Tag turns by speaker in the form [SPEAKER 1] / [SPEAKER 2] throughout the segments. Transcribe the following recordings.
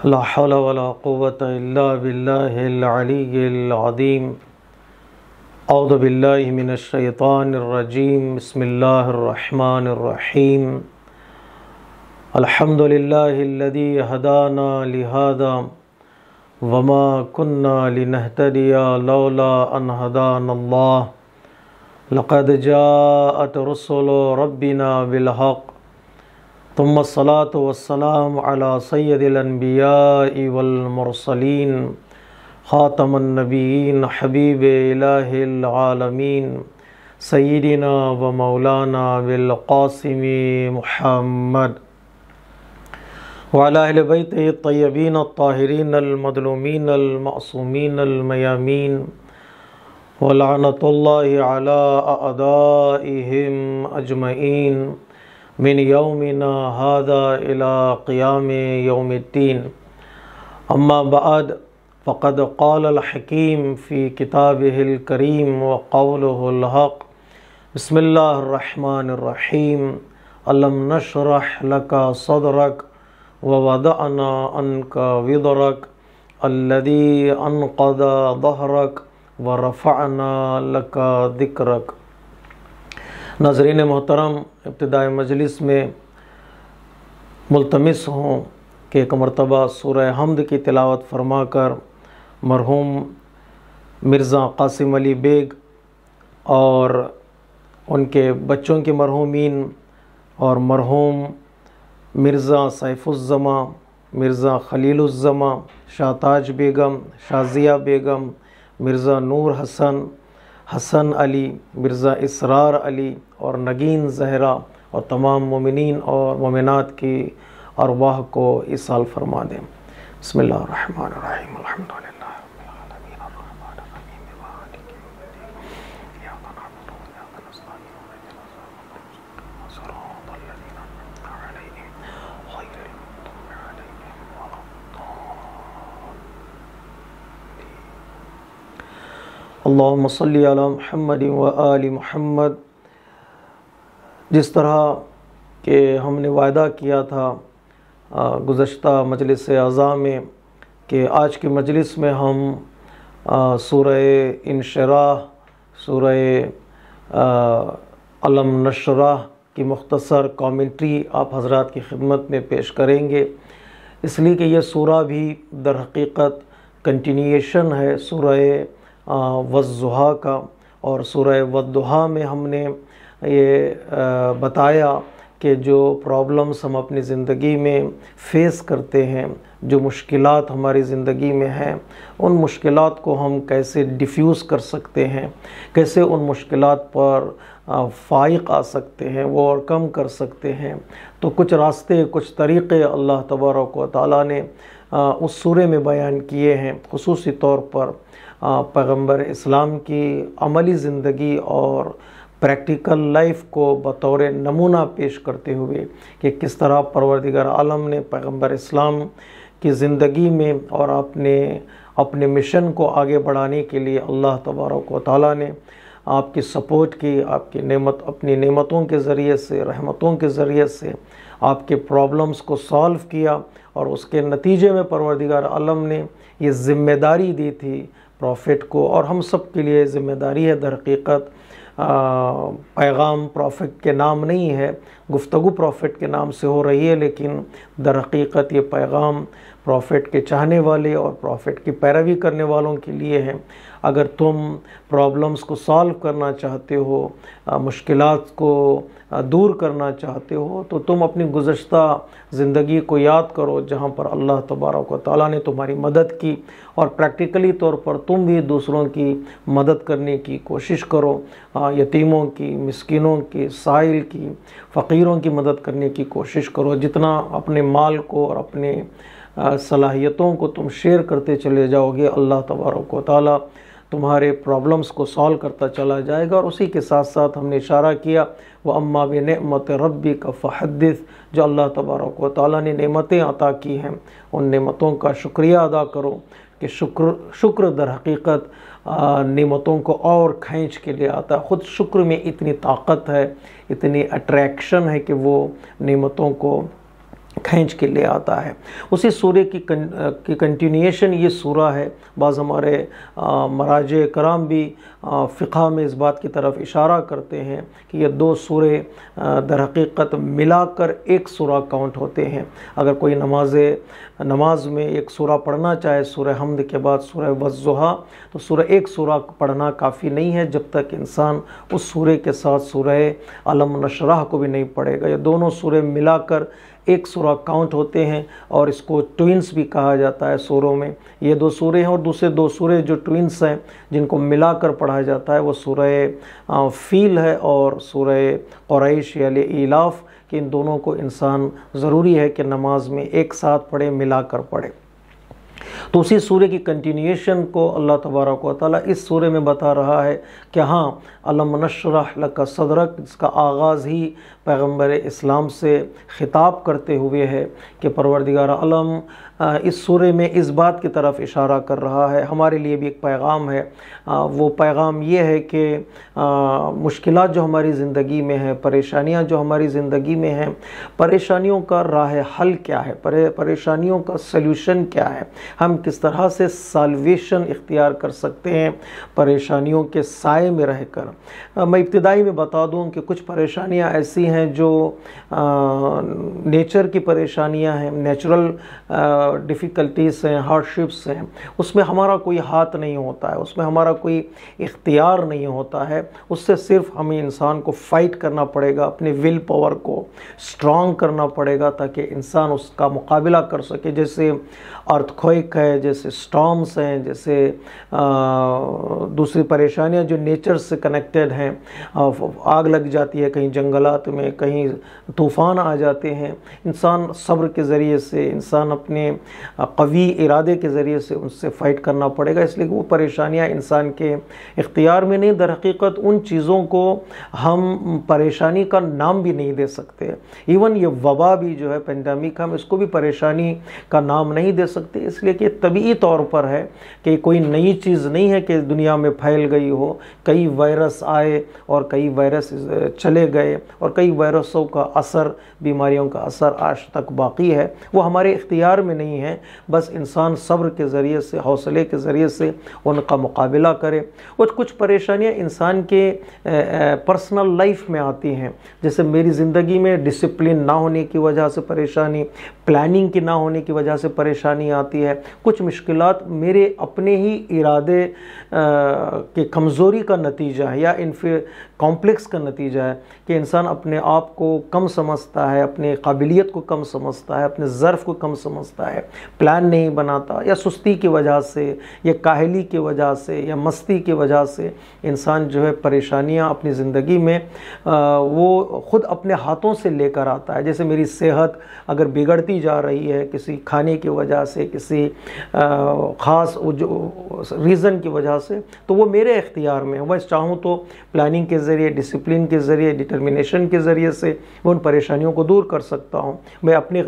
[SPEAKER 1] لا حول ولا قوة إلا بالله العلي العظيم. اعوذ بالله من الشيطان الرجيم. بسم الله الرحمن الرحيم. الحمد لله الذي هدانا لهذا وما كنا لنهتدي لولا أن هدانا الله. لقد جاءت رسل ربنا بالحق ثم الصلاة والسلام على سيد الأنبياء والمرسلين خاتم النبيين حبيب إله العالمين سيدنا ومولانا بالقاسم محمد وعلى أهل بيته الطيبين الطاهرين المظلومين المعصومين الميامين ولعنة الله على أعدائهم أجمعين من يومنا هذا إلى قيام يوم الدين. أما بعد فقد قال الحكيم في كتابه الكريم وقوله الحق. بسم الله الرحمن الرحيم. ألم نشرح لك صدرك ووضعنا عنك وزرك الذي أنقض ظهرك ورفعنا لك ذكرك. ناظرین محترم، ابتدائی مجلس میں ملتمس ہوں کہ ایک مرتبہ سورہ حمد کی تلاوت فرما کر مرحوم مرزا قاسم علی بیگ اور ان کے بچوں کے مرحومین اور مرحوم مرزا سیف الزماں، مرزا خلیل الزماں، شاہ تاج بیگم، شازیہ بیگم، مرزا نور حسن، حسن علی، مرزا اسرار علی اور نگین زہرا اور تمام مومنین اور مومنات کی ارواح کو ایصال فرما دیں. بسم اللہ الرحمن الرحیم. الحمدللہ رب العالمین الرحمن الرحیم مالک یوم الدین ایاک نعبد و ایاک نستعین اهدنا الصراط الذین انعمت علیہم غیر المغضوب علیہم ولا الضالین. اللہم صلی علی محمد و آل محمد. جس طرح کہ ہم نے وعدہ کیا تھا گزشتہ مجلس اعضاء میں کہ آج کی مجلس میں ہم سورہ انشراح، سورہ الم نشرح کی مختصر کامنٹری آپ حضرات کی خدمت میں پیش کریں گے، اس لیے کہ یہ سورہ بھی در حقیقت کنٹینیویشن ہے سورہ والضحیٰ کا. اور سورہ والضحیٰ میں ہم نے یہ بتایا کہ جو پرابلمز ہم اپنی زندگی میں فیس کرتے ہیں، جو مشکلات ہماری زندگی میں ہیں، ان مشکلات کو ہم کیسے ڈیفیوز کر سکتے ہیں، کیسے ان مشکلات پر فائق آ سکتے ہیں، وہ اور کم کر سکتے ہیں. تو کچھ راستے، کچھ طریقے اللہ تبارک و تعالیٰ نے اس سورے میں بیان کیے ہیں، خصوصی طور پر پیغمبر اسلام کی عملی زندگی اور پریکٹیکل لائف کو بطور نمونہ پیش کرتے ہوئے کہ کس طرح پروردگار عالم نے پیغمبر اسلام کی زندگی میں اور اپنے مشن کو آگے بڑھانے کے لیے اللہ تبارک و تعالیٰ نے آپ کی سپورٹ کی، آپ کی اپنی نعمتوں کے ذریعے سے، رحمتوں کے ذریعے سے آپ کے پرابلمز کو سالو کیا. اور اس کے نتیجے میں پروردگار عالم نے یہ ذمہ داری دی تھی پروفٹ کو، اور ہم سب کے لیے ذمہ داری ہے. در حقیقت پیغام پروفٹ کے نام نہیں ہے، گفتگو پروفٹ کے نام سے ہو رہی ہے، لیکن در حقیقت یہ پیغام پروفٹ کے چاہنے والے اور پروفٹ کی پیروی کرنے والوں کے لیے ہیں. اگر تم پرابلمز کو سالو کرنا چاہتے ہو، مشکلات کو دور کرنا چاہتے ہو، تو تم اپنی گزشتہ زندگی کو یاد کرو جہاں پر اللہ تبارک و تعالیٰ نے تمہاری مدد کی، اور پریکٹیکلی طور پر تم بھی دوسروں کی مدد کرنے کی کوشش کرو. یتیموں کی، مسکینوں کی، سائل کی، فقیروں کی مدد کرنے کی کوشش کرو. جتنا اپنے مال کو اور اپنے صلاحیتوں کو تم شیئر کرتے چلے جاؤ گے، اللہ تبارک و تعالیٰ تمہارے پرابلمز کو سالو کرتا چلا جائے گا. اور اسی کے ساتھ ساتھ ہم نے اشارہ کیا وَأَمَّا بِنِعْمَةِ رَبِّكَ فَحَدِّثْ، جو اللہ تبارک و تعالیٰ نے نعمتیں عطا کی ہیں ان نعمتوں کا شکریہ ادا کرو. کہ شکر در حقیقت نعمتوں کو اور کھینچ کے لے آتا ہے. خود شکر میں اتنی طاقت ہے، اتنی اٹریکشن ہے کہ وہ نعمتوں کو کھینچ کے لے آتا ہے۔ اسی سورہ کی کنٹینیوشن یہ سورہ ہے۔ بعض ہمارے مراجع کرام بھی فقہ میں اس بات کی طرف اشارہ کرتے ہیں کہ یہ دو سورے در حقیقت ملا کر ایک سورہ کاؤنٹ ہوتے ہیں۔ اگر کوئی نماز میں ایک سورہ پڑھنا چاہے سورہ حمد کے بعد سورہ والضحیٰ، تو سورہ ایک سورہ پڑھنا کافی نہیں ہے جب تک انسان اس سورے کے ساتھ سورہ علم نشرح کو بھی نہیں پڑھے گا۔ یہ دونوں سورے ملا کر ایک سورہ کاؤنٹ ہوتے ہیں، اور اس کو ٹوئنس بھی کہا جاتا ہے سوروں میں۔ یہ دو سورے ہیں، اور دوسرے دو سورے جو ٹوئنس ہیں جن کو ملا کر پڑھا جاتا ہے وہ سورہ فیل ہے اور سورہ قریش یا ایلاف، کہ ان دونوں کو انسان ضروری ہے کہ نماز میں ایک ساتھ پڑھے، ملا کر پڑھے۔ تو اسی سورے کی کنٹینیوشن کو اللہ تبارک و تعالیٰ اس سورے میں بتا رہا ہے کہ ہاں علم نشرح لک صدرک، جس کا آغاز ہی پیغمبر اسلام سے خطاب کرتے ہوئے ہے کہ پروردگار عالم اس سورے میں اس بات کی طرف اشارہ کر رہا ہے، ہمارے لیے بھی ایک پیغام ہے۔ وہ پیغام یہ ہے کہ مشکلات جو ہماری زندگی میں ہیں، پریشانیاں جو ہماری زندگی میں ہیں، پریشانیوں کا راہ حل کیا ہے، پریشانیوں کا سلیوشن کیا ہے، ہم کس طرح سے سالویشن اختیار کر سکتے ہیں پریشانیوں کے سائے میں رہ کر۔ میں ابتدائی میں بتا دوں کہ کچھ پریشانیاں ایسی ہیں جو نیچر کی پریشانیاں ہیں، نیچرل ڈیفیکلٹیز ہیں، ہارڈشپس ہیں، اس میں ہمارا کوئی ہاتھ نہیں ہوتا ہے، اس میں ہمارا کوئی اختیار نہیں ہوتا ہے، اس سے صرف ہمیں انسان کو فائٹ کرنا پڑے گا، اپنے ول پاور کو سٹرونگ کرنا پڑے گا تاکہ انسان اس کا مقابلہ کر سکے۔ جیسے ارتھکوئک ہے، جیسے سٹارمز ہیں، جیسے دوسری پریشانیاں جو نیچر سے کنیکٹڈ ہیں، آگ لگ جاتی ہے کہیں جنگلات میں، کہیں طوفان آ جاتے ہیں، انسان صبر کے ذریعے سے، انسان اپنے قوی ارادے کے ذریعے سے ان سے فائٹ کرنا پڑے گا، اس لیے کہ وہ پریشانیاں انسان کے اختیار میں نہیں۔ در حقیقت ان چیزوں کو ہم پریشانی کا نام بھی نہیں دے سکتے، ایون یہ وبا بھی جو ہے پینڈیمک، ہم اس کو بھی پریشانی کا نام نہیں دے سکتے، اس لیے کہ طبعی طور پر ہے کہ کوئی نئی چیز نہیں ہے کہ دنیا میں پھیل گئی ہو، کئی وائرس آئے اور کئی وائرس چلے گئے، اور کئی وائرسوں کا اثر، بیماریوں کا اثر آج تک باقی ہے، وہ ہمارے اختیار میں نہیں ہے، بس انسان صبر کے ذریعے سے، حوصلے کے ذریعے سے ان کا مقابلہ کرے۔ اور کچھ پریشانیاں انسان کے پرسنل لائف میں آتی ہیں، جیسے میری زندگی میں ڈسپلن نہ ہونے کی وجہ سے پریشانی، پلاننگ کی نہ ہونے کی وجہ سے پریشانی آتی ہے، کچھ مشکلات میرے اپنے ہی ارادے کی کمزوری کا نتیجہ ہے، یا کمپلیکس کا نتیجہ ہے کہ انسان اپنے آپ کو کم سمجھتا ہے، اپنے قابلیت کو کم سمجھتا ہے، اپنے ظرف کو کم سمجھتا ہے، پلان نہیں بناتا، یا سستی کی وجہ سے، یا کاہلی کی وجہ سے، یا مستی کی وجہ سے انسان جو ہے پریشانیاں اپنی زندگی میں وہ خود اپنے ہاتھوں سے لے کر آتا ہے۔ جیسے میری صحت اگر بگڑتی جا رہی ہے کسی کھانے کی وجہ سے، کسی خاص ریزن کی وجہ سے، تو وہ میرے اختیار میں ہے، میں چاہوں تو پلاننگ کے ذریعے، ڈسپلن کے ذریعے، ڈٹرمنیشن کے ذریعے سے ان پریشانیوں کو دور کر سکتا ہوں، میں اپنی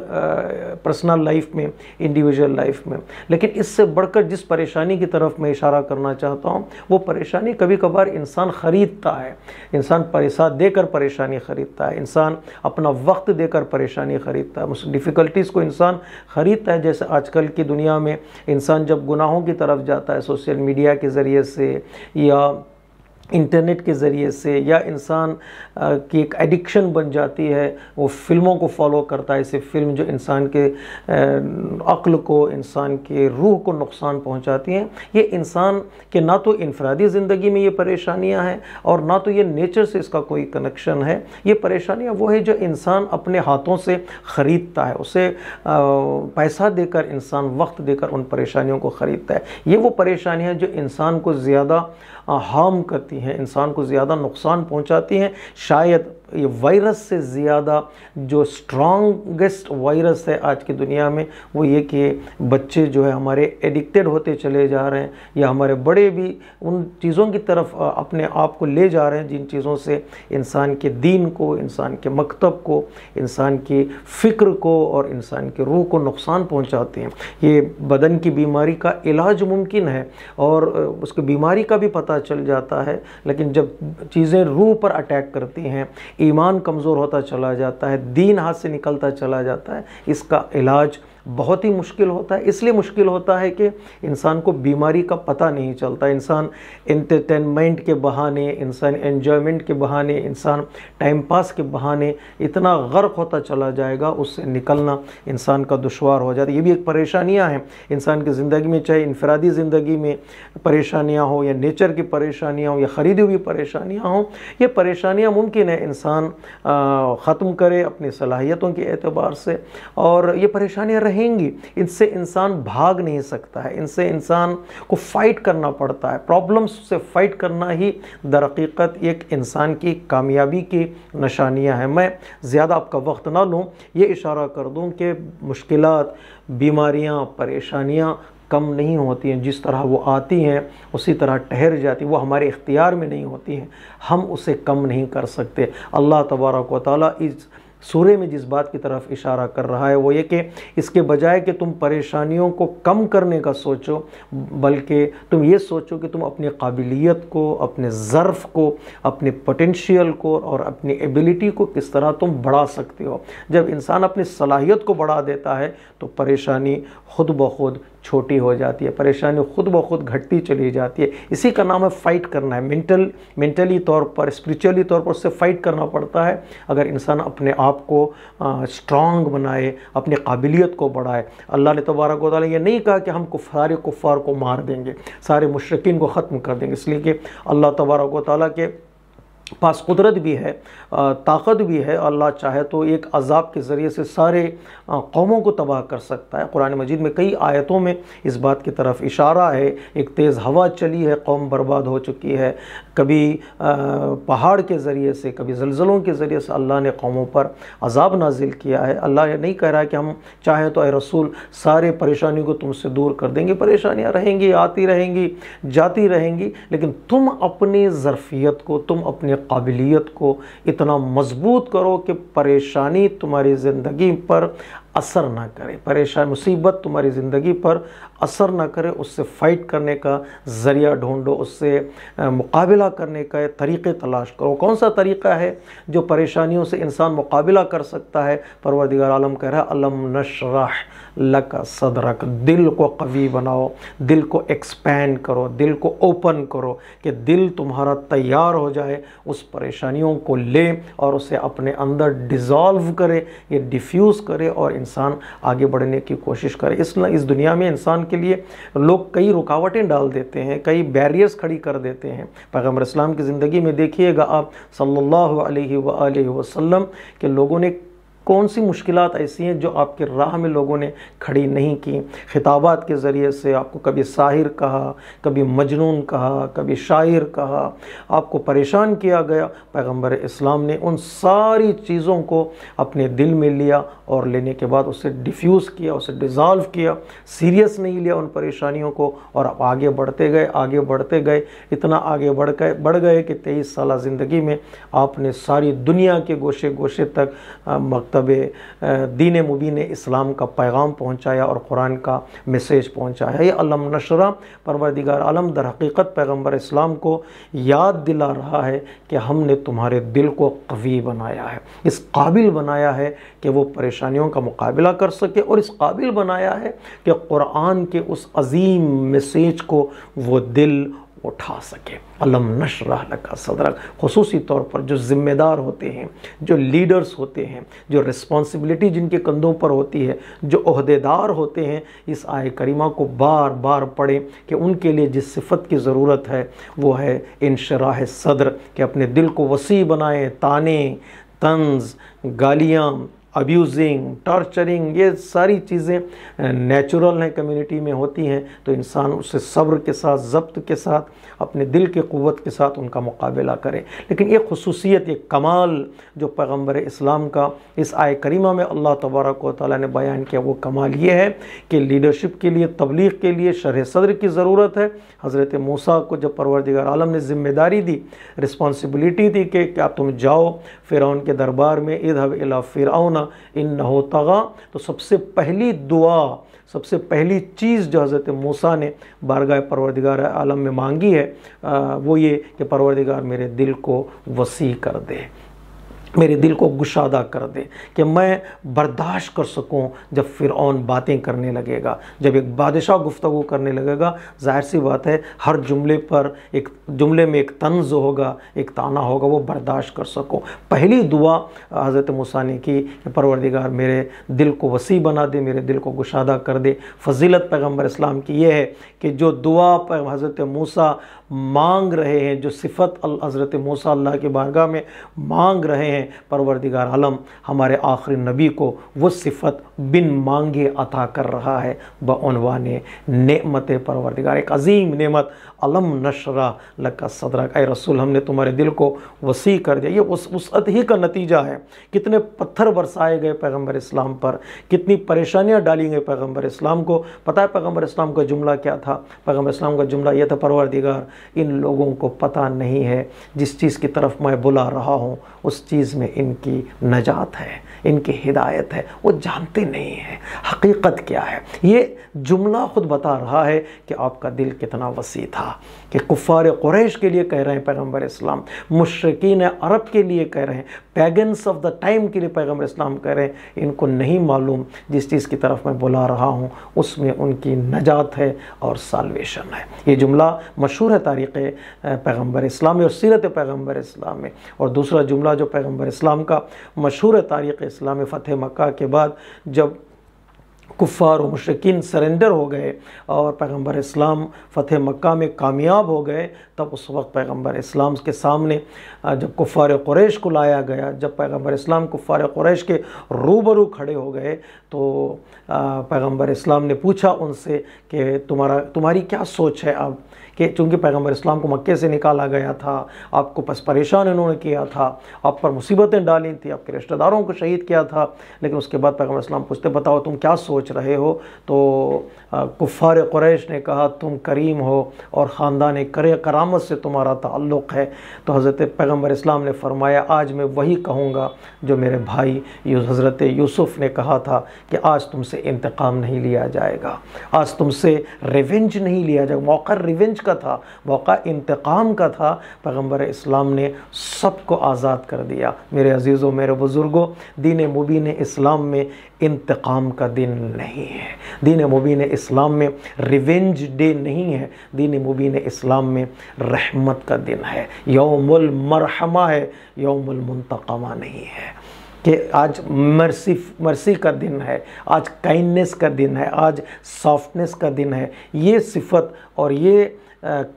[SPEAKER 1] پرسنل لائف میں، انڈیویجول لائف میں۔ لیکن اس سے بڑھ کر جس پریشانی کی طرف میں اشارہ کرنا چاہتا ہوں، وہ پریشانی کبھی کبھار انسان خریدتا ہے، انسان پیسہ دے کر پریشانی خریدتا ہے، انسان اپنا وقت دے کر پریشانی خریدتا ہے، اس ڈیفیکلٹیز کو انسان خریدتا ہے۔ جیسے آج کل کی دنیا میں انسان جب گناہوں کی طرف جاتا ہے سوشل میڈیا کے ذریعے سے، یا انٹرنیٹ کے ذریعے سے، یا انسان کی ایک ایڈکشن بن جاتی ہے، وہ فلموں کو فالو کرتا ہے، اسے فلم جو انسان کے عقل کو، انسان کے روح کو نقصان پہنچاتی ہیں، یہ انسان کے نہ تو انفرادی زندگی میں یہ پریشانیاں ہیں، اور نہ تو یہ نیچر سے اس کا کوئی کنیکشن ہے۔ یہ پریشانیاں وہ ہے جو انسان اپنے ہاتھوں سے خریدتا ہے، اسے پیسہ دے کر، انسان وقت دے کر ان پریشانیوں کو خریدتا ہے۔ یہ وہ پریشانیاں جو انسان کو زیادہ ہارم کرتی ہیں، انسان کو زیادہ نقصان پہنچاتی ہیں۔ شاید یہ وائرس سے زیادہ جو سٹرانگسٹ وائرس ہے آج کی دنیا میں، وہ یہ کہ بچے جو ہے ہمارے ایڈکٹڈ ہوتے چلے جا رہے ہیں، یا ہمارے بڑے بھی ان چیزوں کی طرف اپنے آپ کو لے جا رہے ہیں جن چیزوں سے انسان کے دین کو، انسان کے مکتب کو، انسان کی فکر کو اور انسان کے روح کو نقصان پہنچاتے ہیں۔ یہ بدن کی بیماری کا علاج ممکن ہے، اور اس کی بیماری کا بھی پتہ چل جاتا ہے، لیکن جب چیزیں روح پر اٹیک کرتی ہیں، ایمان کمزور ہوتا چلا جاتا ہے، دین ہاتھ سے نکلتا چلا جاتا ہے، اس کا علاج بہت ہی مشکل ہوتا ہے۔ اس لیے مشکل ہوتا ہے کہ انسان کو بیماری کا پتہ نہیں چلتا، انسان انٹرٹینمنٹ کے بہانے، انسان انجوائمنٹ کے بہانے، انسان ٹائم پاس کے بہانے اتنا غرق ہوتا چلا جائے گا، اس سے نکلنا انسان کا دشوار ہو جاتا ہے۔ یہ بھی ایک پریشانیاں ہیں انسان کی زندگی میں، چاہے انفرادی زندگی میں پریشانیاں ہوں یا نیچر کی پریشانیاں ہوں یا خریدی ہوئی پریشانیاں ہوں، یہ پریشانیاں ممکن ہے انسان ختم کرے اپنی صلاحیتوں کے اعتبار سے، اور یہ پریشانیاں رہیں گی، ان سے انسان بھاگ نہیں سکتا ہے، ان سے انسان کو فائٹ کرنا پڑتا ہے۔ پرابلمز سے فائٹ کرنا ہی در حقیقت ایک انسان کی کامیابی کی نشانیاں ہیں۔ میں زیادہ آپ کا وقت نہ لوں، یہ اشارہ کر دوں کہ مشکلات، بیماریاں، پریشانیاں کم نہیں ہوتی ہیں، جس طرح وہ آتی ہیں اسی طرح ٹھہر جاتی ہیں، وہ ہمارے اختیار میں نہیں ہوتی ہیں، ہم اسے کم نہیں کر سکتے۔ اللہ تبارک و تعالیٰ اس سورے میں جس بات کی طرف اشارہ کر رہا ہے وہ یہ کہ اس کے بجائے کہ تم پریشانیوں کو کم کرنے کا سوچو، بلکہ تم یہ سوچو کہ تم اپنی قابلیت کو، اپنے ظرف کو، اپنے پوٹینشیل کو اور اپنی ایبیلٹی کو کس طرح تم بڑھا سکتے ہو۔ جب انسان اپنی صلاحیت کو بڑھا دیتا ہے تو پریشانی خود بخود چھوٹی ہو جاتی ہے، پریشانی خود بخود گھٹتی چلی جاتی ہے۔ اسی کا نام ہے فائٹ کرنا ہے، مینٹلی طور پر، اسپریچولی طور پر اس سے فائٹ کرنا پڑتا ہے۔ اگر انسان اپنے آپ کو اسٹرانگ بنائے، اپنی قابلیت کو بڑھائے۔ اللہ نے تبارک و تعالیٰ یہ نہیں کہا کہ ہم سارے کفار کو مار دیں گے، سارے مشرکین کو ختم کر دیں گے، اس لیے کہ اللہ تبارک و تعالیٰ کے پاس قدرت بھی ہے، طاقت بھی ہے، اللہ چاہے تو ایک عذاب کے ذریعے سے سارے قوموں کو تباہ کر سکتا ہے۔ قرآن مجید میں کئی آیتوں میں اس بات کی طرف اشارہ ہے۔ ایک تیز ہوا چلی ہے، قوم برباد ہو چکی ہے، کبھی پہاڑ کے ذریعے سے، کبھی زلزلوں کے ذریعے سے اللہ نے قوموں پر عذاب نازل کیا ہے۔ اللہ یہ نہیں کہہ رہا کہ ہم چاہیں تو اے رسول سارے پریشانیوں کو تم سے دور کر دیں گے، پریشانیاں رہیں گی، آتی رہیں گی، جاتی رہیں گی، لیکن تم اپنی ظرفیت کو، تم اپنی قابلیت کو اتنا مضبوط کرو کہ پریشانی تمہاری زندگی پر اثر نہ کرے، پریشان مصیبت تمہاری زندگی پر اثر نہ کرے، اس سے فائٹ کرنے کا ذریعہ ڈھونڈو، اس سے مقابلہ کرنے کا طریقے تلاش کرو۔ کون سا طریقہ ہے جو پریشانیوں سے انسان مقابلہ کر سکتا ہے؟ پروردگار عالم کہہ رہا ہے الم نشرح لک صدرک، دل کو قوی بناؤ، دل کو ایکسپینڈ کرو، دل کو اوپن کرو کہ دل تمہارا تیار ہو جائے، اس پریشانیوں کو لے اور اسے اپنے اندر ڈیزالو کرے، یہ ڈیفیوز کرے اور انسان آگے بڑھنے کی کوشش کرے۔ اس دنیا میں انسان کے لیے لوگ کئی رکاوٹیں ڈال دیتے ہیں، کئی بیریئرز کھڑی کر دیتے ہیں۔ پیغمبر اسلام کی زندگی میں دیکھیے گا آپ صلی اللہ علیہ وآلہ وسلم کہ لوگوں نے کون سی مشکلات ایسی ہیں جو آپ کے راہ میں لوگوں نے کھڑی نہیں کی۔ خطابات کے ذریعے سے آپ کو کبھی ساحر کہا، کبھی مجنون کہا، کبھی شاعر کہا، آپ کو پریشان کیا گیا۔ پیغمبر اسلام نے ان ساری چیزوں کو اپنے دل میں لیا اور لینے کے بعد اسے ڈیفیوز کیا، اسے ڈیزالو کیا، سیریس نہیں لیا ان پریشانیوں کو، اور آپ آگے بڑھتے گئے، آگے بڑھتے گئے، اتنا آگے بڑھ گئے کہ 23 سالہ زندگی میں آپ نے ساری دنیا کے گوشے گوشے تک دین مبین اسلام کا پیغام پہنچایا اور قرآن کا میسیج پہنچایا۔ یہ علم نشرہ پروردگار عالم در حقیقت پیغمبر اسلام کو یاد دلا رہا ہے کہ ہم نے تمہارے دل کو قوی بنایا ہے، اس قابل بنایا ہے کہ وہ پریشانیوں کا مقابلہ کر سکے، اور اس قابل بنایا ہے کہ قرآن کے اس عظیم میسیج کو وہ دل اٹھا سکے۔ علم نشرح لک صدرک، خصوصی طور پر جو ذمہ دار ہوتے ہیں، جو لیڈرز ہوتے ہیں، جو رسپانسبلٹی جن کے کندھوں پر ہوتی ہے، جو عہدیدار ہوتے ہیں، اس آیہ کریمہ کو بار بار پڑھیں کہ ان کے لیے جس صفت کی ضرورت ہے وہ ہے انشراح صدر، کہ اپنے دل کو وسیع بنائیں۔ تانے، طنز، گالیاں، ابیوزنگ، ٹارچرنگ، یہ ساری چیزیں نیچرل ہیں، کمیونٹی میں ہوتی ہیں، تو انسان اسے صبر کے ساتھ، ضبط کے ساتھ، اپنے دل کی قوت کے ساتھ ان کا مقابلہ کرے۔ لیکن یہ خصوصیت، یہ کمال جو پیغمبر اسلام کا اس آیہ کریمہ میں اللہ تبارک و تعالیٰ نے بیان کیا، وہ کمال یہ ہے کہ لیڈرشپ کے لیے، تبلیغ کے لیے شرح صدر کی ضرورت ہے۔ حضرت موسیٰ کو جب پروردگار عالم نے ذمہ داری دی، رسپانسبلٹی دی کہ کیا تم جاؤ فرعون کے دربار میں، اذهب الی فرعون انہ طغی، تو سب سے پہلی دعا، سب سے پہلی چیز جو حضرت موسیٰ نے بارگاہ پروردگار عالم میں مانگی ہے وہ یہ کہ پروردگار میرے دل کو وسیع کر دے، میرے دل کو گشادہ کر دے کہ میں برداشت کر سکوں جب فرعون باتیں کرنے لگے گا، جب ایک بادشاہ گفتگو کرنے لگے گا، ظاہر سی بات ہے ہر جملے پر ایک جملے میں ایک طنز ہوگا، ایک طعنہ ہوگا، وہ برداشت کر سکوں۔ پہلی دعا حضرت موسیٰ نے کی کہ پروردگار میرے دل کو وسیع بنا دے، میرے دل کو گشادہ کر دے۔ فضیلت پیغمبر اسلام کی یہ ہے کہ جو دعا حضرت موسیٰ مانگ رہے ہیں، جو صفت حضرت موسیٰ اللہ کی بارگاہ میں مانگ رہے ہیں، پروردگار عالم ہمارے آخری نبی کو وہ صفت بن مانگے عطا کر رہا ہے بعنوان نعمت پروردگار، ایک عظیم نعمت۔ علم نشرح لک صدرک، اے رسول ہم نے تمہارے دل کو وسیع کر دیا۔ یہ وسعت ہی کا نتیجہ ہے۔ کتنے پتھر برسائے گئے پیغمبر اسلام پر، کتنی پریشانیاں ڈالی گئی پیغمبر اسلام کو۔ پتہ ہے پیغمبر اسلام کا جملہ کیا تھا؟ پیغمبر اسلام کا جملہ یہ تھا، پروردگار ان لوگوں کو پتہ نہیں ہے جس چیز کی طرف میں بلا رہا ہوں اس چیز میں ان کی نجات ہے، ان کی ہدایت ہے، وہ جانتے نہیں ہیں حقیقت کیا ہے۔ یہ جملہ خود بتا رہا ہے کہ آپ کا دل کتنا وسیع تھا، کہ کفار قریش کے لیے کہہ رہے ہیں پیغمبر اسلام، مشرکین عرب کے لیے کہہ رہے ہیں، پیگنس آف دا ٹائم کے لیے پیغمبر اسلام کہہ رہے ہیں ان کو نہیں معلوم جس چیز کی طرف میں بلا رہا ہوں اس میں ان کی نجات ہے اور سالویشن ہے۔ یہ جملہ مشہور ہے تاریخ پیغمبر اسلام میں اور سیرت پیغمبر اسلام میں۔ اور دوسرا جملہ جو پیغمبر اسلام کا مشہور ہے تاریخ اسلام میں، فتح مکہ کے بعد جب کفار و مشرکین سرنڈر ہو گئے اور پیغمبر اسلام فتح مکہ میں کامیاب ہو گئے، تب اس وقت پیغمبر اسلام کے سامنے جب کفار قریش کو لایا گیا، جب پیغمبر اسلام کفار قریش کے روبرو کھڑے ہو گئے تو پیغمبر اسلام نے پوچھا ان سے کہ تمہاری کیا سوچ ہے اب، کہ چونکہ پیغمبر اسلام کو مکے سے نکالا گیا تھا، آپ کو پس پریشان انہوں نے کیا تھا، آپ پر مصیبتیں ڈالی تھی، آپ کے رشتہ داروں کو شہید کیا تھا، لیکن اس کے بعد پیغمبر اسلام پوچھتے بتاؤ تم کیا سوچ رہے ہو؟ تو کفار قریش نے کہا تم کریم ہو اور خاندان کرامت سے تمہارا تعلق ہے۔ تو حضرت پیغمبر اسلام نے فرمایا آج میں وہی کہوں گا جو میرے بھائی حضرت یوسف نے کہا تھا کہ آج تم سے انتقام نہیں لیا جائے گا، آج تم سے ریونج نہیں لیا جائے گا۔ موقع ریونج کا تھا، موقع انتقام کا تھا، پیغمبر اسلام نے سب کو آزاد کر دیا۔ میرے عزیزوں، میرے بزرگوں، دین مبین اسلام میں انتقام کا دن نہیں ہے، دین مبین اسلام میں ریونج ڈے نہیں ہے، دین مبین اسلام میں رحمت کا دن ہے، یوم المرحمہ ہے، یوم المنتقمہ نہیں ہے، کہ آج مرسی کا دن ہے، آج کائنڈنس کا دن ہے، آج سافٹنس کا دن ہے۔ یہ صفت اور یہ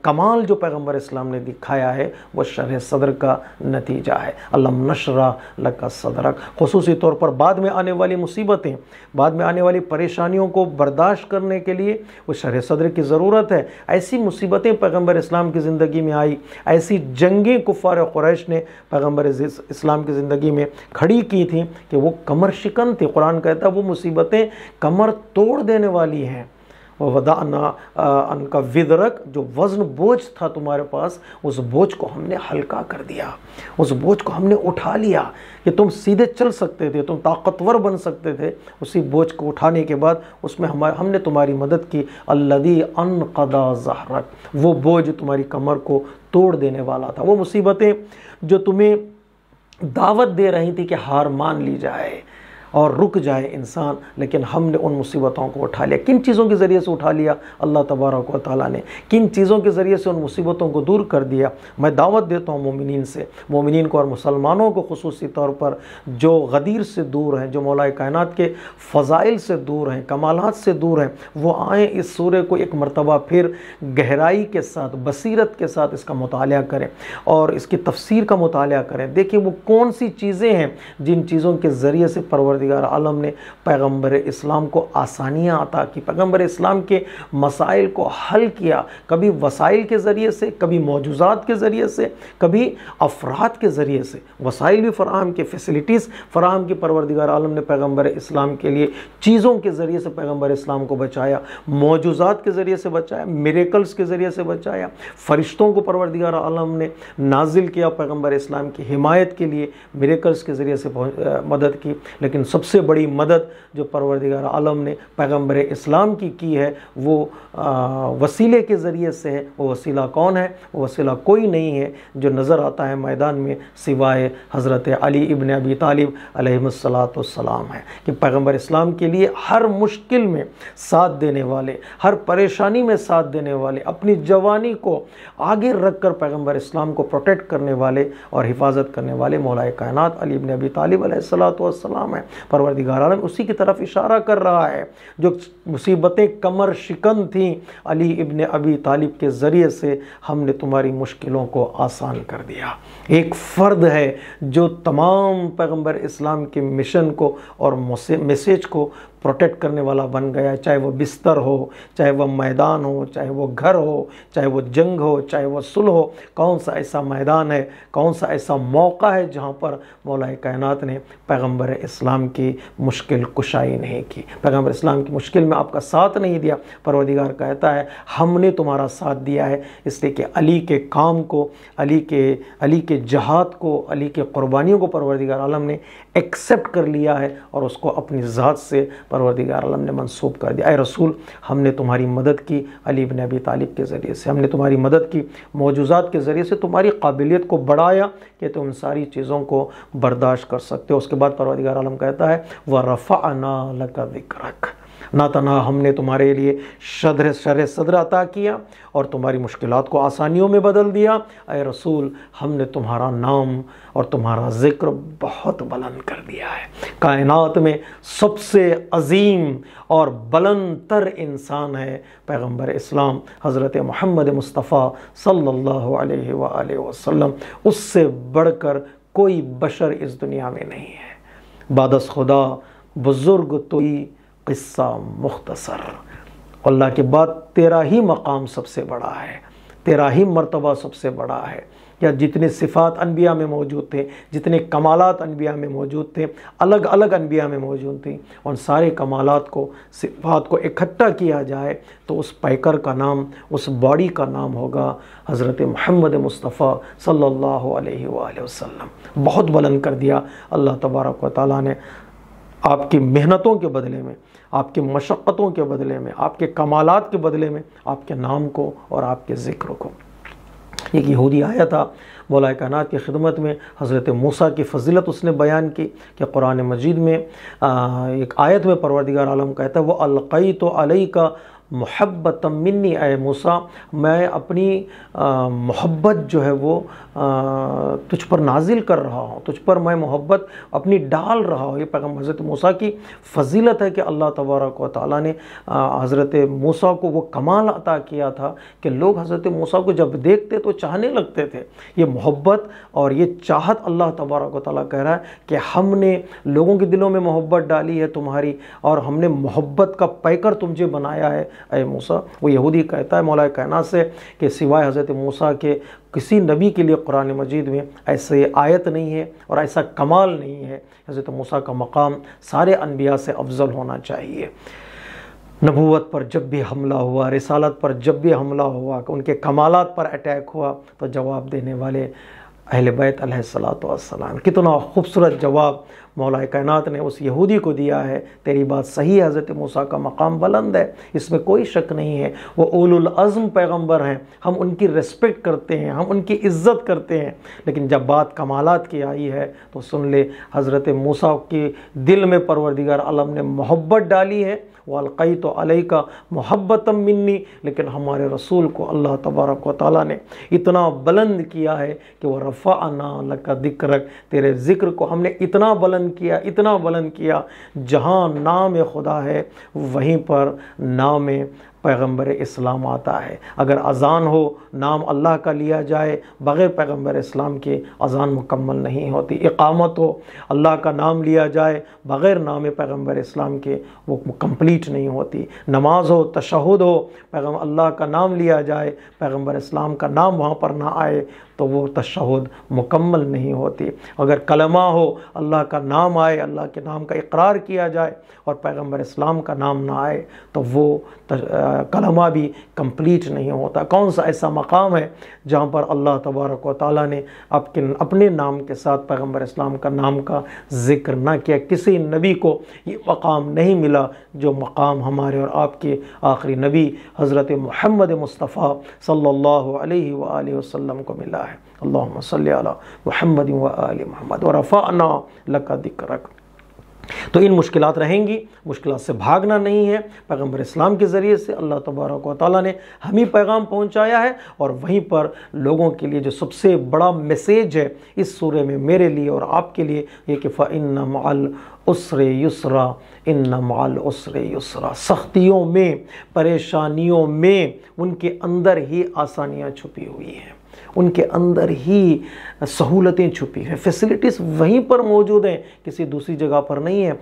[SPEAKER 1] کمال جو پیغمبر اسلام نے دکھایا ہے وہ شرح صدر کا نتیجہ ہے۔ علم نشرح لک صدرک، خصوصی طور پر بعد میں آنے والی مصیبتیں، بعد میں آنے والی پریشانیوں کو برداشت کرنے کے لیے وہ شرح صدر کی ضرورت ہے۔ ایسی مصیبتیں پیغمبر اسلام کی زندگی میں آئی، ایسی جنگیں کفار قریش نے پیغمبر اسلام کی زندگی میں کھڑی کی تھیں کہ وہ کمر شکن تھی۔ قرآن کہتا ہے وہ مصیبتیں کمر توڑ دینے والی ہیں۔ وَوَضَعْنَا عَنْكَ وِزْرَكَ، جو وزن بوجھ تھا تمہارے پاس اس بوجھ کو ہم نے ہلکا کر دیا، اس بوجھ کو ہم نے اٹھا لیا کہ تم سیدھے چل سکتے تھے، تم طاقتور بن سکتے تھے۔ اسی بوجھ کو اٹھانے کے بعد اس میں ہم نے تمہاری مدد کی۔ الَّذِي أَنْقَضَ ظَهْرَكَ، وہ بوجھ تمہاری کمر کو توڑ دینے والا تھا۔ وہ مصیبتیں جو تمہیں دعوت دے رہی تھی کہ ہار مان لی جائے اور رک جائے انسان، لیکن ہم نے ان مصیبتوں کو اٹھا لیا۔ کن چیزوں کے ذریعے سے اٹھا لیا؟ اللہ تبارک و تعالیٰ نے کن چیزوں کے ذریعے سے ان مصیبتوں کو دور کر دیا؟ میں دعوت دیتا ہوں مومنین سے، مومنین کو اور مسلمانوں کو خصوصی طور پر، جو غدیر سے دور ہیں، جو مولا کائنات کے فضائل سے دور ہیں، کمالات سے دور ہیں، وہ آئیں اس سورہ کو ایک مرتبہ پھر گہرائی کے ساتھ، بصیرت کے ساتھ اس کا مطالعہ کریں اور اس کی تفسیر کا مطالعہ کریں۔ دیکھیں وہ کون سی چیزیں ہیں جن چیزوں کے ذریعے سے پروردگار عالم نے پیغمبر اسلام کو آسانیاں عطا کی، پیغمبر اسلام کے مسائل کو حل کیا، کبھی وسائل کے ذریعے سے، کبھی معجزات کے ذریعے سے، کبھی افراد کے ذریعے سے۔ وسائل بھی فراہم کی، فیسلٹیز فراہم کی، پروردگار عالم نے پیغمبر اسلام کے لیے چیزوں کے ذریعے سے پیغمبر اسلام کو بچایا، معجزات کے ذریعے سے بچایا، میریکلز کے ذریعے سے بچایا، فرشتوں کو پروردگار عالم نے نازل کیا پیغمبر اسلام کی حمایت کے لیے، میریکلز کے ذریعے سے مدد کی۔ لیکن سب سے بڑی مدد جو پروردگار عالم نے پیغمبر اسلام کی ہے وہ وسیلے کے ذریعے سے ہے۔ وہ وسیلہ کون ہے؟ وہ وسیلہ کوئی نہیں ہے جو نظر آتا ہے میدان میں سوائے حضرت علی ابن ابی طالب علیہ السلام ہے، کہ پیغمبر اسلام کے لیے ہر مشکل میں ساتھ دینے والے، ہر پریشانی میں ساتھ دینے والے، اپنی جوانی کو آگے رکھ کر پیغمبر اسلام کو پروٹیکٹ کرنے والے اور حفاظت کرنے والے مولا کائنات علی ابن ابی طالب علیہ السلام ہے۔ پروردگار عالم اسی کی طرف اشارہ کر رہا ہے۔ جو مصیبتیں کمر شکن تھیں علی ابن ابی طالب کے ذریعے سے ہم نے تمہاری مشکلوں کو آسان کر دیا۔ ایک فرد ہے جو تمام پیغمبر اسلام کے مشن کو اور میسیج کو پروٹیکٹ کرنے والا بن گیا، چاہے وہ بستر ہو، چاہے وہ میدان ہو، چاہے وہ گھر ہو، چاہے وہ جنگ ہو، چاہے وہ صلح ہو۔ کون سا ایسا میدان ہے، کون سا ایسا موقع ہے جہاں پر مولا کائنات نے پیغمبر اسلام کی مشکل کشائی نہیں کی، پیغمبر اسلام کی مشکل میں آپ کا ساتھ نہیں دیا؟ پروردگار کہتا ہے ہم نے تمہارا ساتھ دیا ہے، اس لیے کہ علی کے کام کو، علی کے جہاد کو، علی کے قربانیوں کو پروردگار عالم نے ایکسیپٹ کر لیا ہے اور اس کو اپنی ذات سے پروردگار عالم نے منسوب کر دیا۔ اے رسول، ہم نے تمہاری مدد کی علی بن ابی طالب کے ذریعے سے، ہم نے تمہاری مدد کی معجزات کے ذریعے سے، تمہاری قابلیت کو بڑھایا کہ تم ان ساری چیزوں کو برداشت کر سکتے ہو۔ اس کے بعد پروردگار عالم کہتا ہے وَرَفَعْنَا لَكَ ذِكْرَكَ، نہ تنہا ہم نے تمہارے لیے شرح صدر عطا کیا اور تمہاری مشکلات کو آسانیوں میں بدل دیا۔ اے رسول، ہم نے تمہارا نام اور تمہارا ذکر بہت بلند کر دیا ہے۔ کائنات میں سب سے عظیم اور بلند تر انسان ہے پیغمبر اسلام حضرت محمد مصطفیٰ صلی اللہ علیہ وآلہ وسلم، اس سے بڑھ کر کوئی بشر اس دنیا میں نہیں ہے۔ بعد از خدا بزرگ توئی قصہ مختصر، اللہ کے بعد تیرا ہی مقام سب سے بڑا ہے، تیرا ہی مرتبہ سب سے بڑا ہے۔ یا جتنے صفات انبیاء میں موجود تھے، جتنے کمالات انبیاء میں موجود تھے، الگ الگ انبیاء میں موجود تھیں، ان سارے کمالات کو، صفات کو اکٹھا کیا جائے تو اس پیکر کا نام، اس باڈی کا نام ہوگا حضرت محمد مصطفیٰ صلی اللہ علیہ وآلہ وسلم۔ بہت بلند کر دیا اللہ تبارک و تعالیٰ نے، آپ کی محنتوں کے بدلے میں، آپ کی مشقتوں کے بدلے میں، آپ کے کمالات کے بدلے میں آپ کے نام کو اور آپ کے ذکر کو۔ ایک یہودی آیا تھا مولا کائنات کی خدمت میں، حضرت موسیٰ کی فضیلت اس نے بیان کی کہ قرآن مجید میں ایک آیت میں پروردگار عالم کہتا ہے وَأَلْقَيْتُ عَلَيْكَ محبتا منی، اے موسیٰ میں اپنی محبت جو ہے وہ تجھ پر نازل کر رہا ہوں، تجھ پر میں محبت اپنی ڈال رہا ہوں۔ یہ پیغمبر حضرت موسیٰ کی فضیلت ہے کہ اللہ تبارک و تعالیٰ نے حضرت موسیٰ کو وہ کمال عطا کیا تھا کہ لوگ حضرت موسیٰ کو جب دیکھتے تو چاہنے لگتے تھے۔ یہ محبت اور یہ چاہت اللہ تبارک و تعالیٰ کہہ رہا ہے کہ ہم نے لوگوں کے دلوں میں محبت ڈالی ہے تمہاری، اور ہم نے محبت کا پیکر تمجھے بنایا ہے اے موسیٰ۔ وہ یہودی کہتا ہے مولا کائنات سے کہ سوائے حضرت موسیٰ کے کسی نبی کے لیے قرآن مجید میں ایسے آیت نہیں ہے اور ایسا کمال نہیں ہے۔ حضرت موسیٰ کا مقام سارے انبیاء سے افضل ہونا چاہیے۔ نبوت پر جب بھی حملہ ہوا، رسالت پر جب بھی حملہ ہوا، کہ ان کے کمالات پر اٹیک ہوا، تو جواب دینے والے اہل بیت علیہ السلام۔ کتنا خوبصورت جواب مولا کائنات نے اس یہودی کو دیا ہے۔ تیری بات صحیح ہے، حضرت موسیٰ کا مقام بلند ہے، اس میں کوئی شک نہیں ہے، وہ اولو العزم پیغمبر ہیں، ہم ان کی ریسپیکٹ کرتے ہیں، ہم ان کی عزت کرتے ہیں، لیکن جب بات کمالات کی آئی ہے تو سن لے، حضرت موسیٰ کے دل میں پروردگار عالم نے محبت ڈالی ہے، وَأَلْقَيْتُ عَلَيْكَ مُحَبَّةً مِّنِّي، لیکن ہمارے رسول کو اللہ تبارک و تعالیٰ نے اتنا بلند کیا ہے کہ وَرَفَعْنَا لَكَ ذِكْرَكَ، تیرے ذکر کو ہم نے اتنا بلند کیا، اتنا بلند کیا، جہاں نام خدا ہے وہیں پر نام پیغمبر اسلام آتا ہے۔ اگر اذان ہو، نام اللہ کا لیا جائے، بغیر پیغمبر اسلام کے اذان مکمل نہیں ہوتی۔ اقامت ہو، اللہ کا نام لیا جائے، بغیر نام پیغمبر اسلام کے وہ کمپلیٹ نہیں ہوتی۔ نماز ہو، تشہد ہو، پیغمبر اللہ کا نام لیا جائے، پیغمبر اسلام کا نام وہاں پر نہ آئے تو وہ تشہد مکمل نہیں ہوتی۔ اگر کلمہ ہو، اللہ کا نام آئے، اللہ کے نام کا اقرار کیا جائے اور پیغمبر اسلام کا نام نہ آئے تو وہ کلمہ بھی کمپلیٹ نہیں ہوتا. کون سا ایسا مقام ہے جہاں پر اللہ تبارک و تعالیٰ نے اپنے نام کے ساتھ پیغمبر اسلام کا نام کا ذکر نہ کیا؟ کسی نبی کو یہ مقام نہیں ملا جو مقام ہمارے اور آپ کے آخری نبی حضرت محمد مصطفیٰ صلی اللہ علیہ وآلہ وسلم کو ملا ہے. اللہم صلی علی محمد وآل محمد ورفعنا لک ذکرک. تو ان مشکلات رہیں گی، مشکلات سے بھاگنا نہیں ہے. پیغمبر اسلام کے ذریعے سے اللہ تبارک و تعالیٰ نے ہمیں پیغام پہنچایا ہے، اور وہیں پر لوگوں کے لیے جو سب سے بڑا میسیج ہے اس سورے میں میرے لیے اور آپ کے لیے یہ کہ فَإِنَّ مَعَ الْعُسْرِ يُسْرًا إِنَّ مَعَ الْعُسْرِ يُسْرًا. سختیوں میں، پریشانیوں میں ان کے اندر ہی آسانیاں چھپی ہوئی ہیں، ان کے اندر ہی سہولتیں چھپی ہیں. فیسلٹیز وہیں پر موجود ہیں، کسی دوسری جگہ پر نہیں ہے.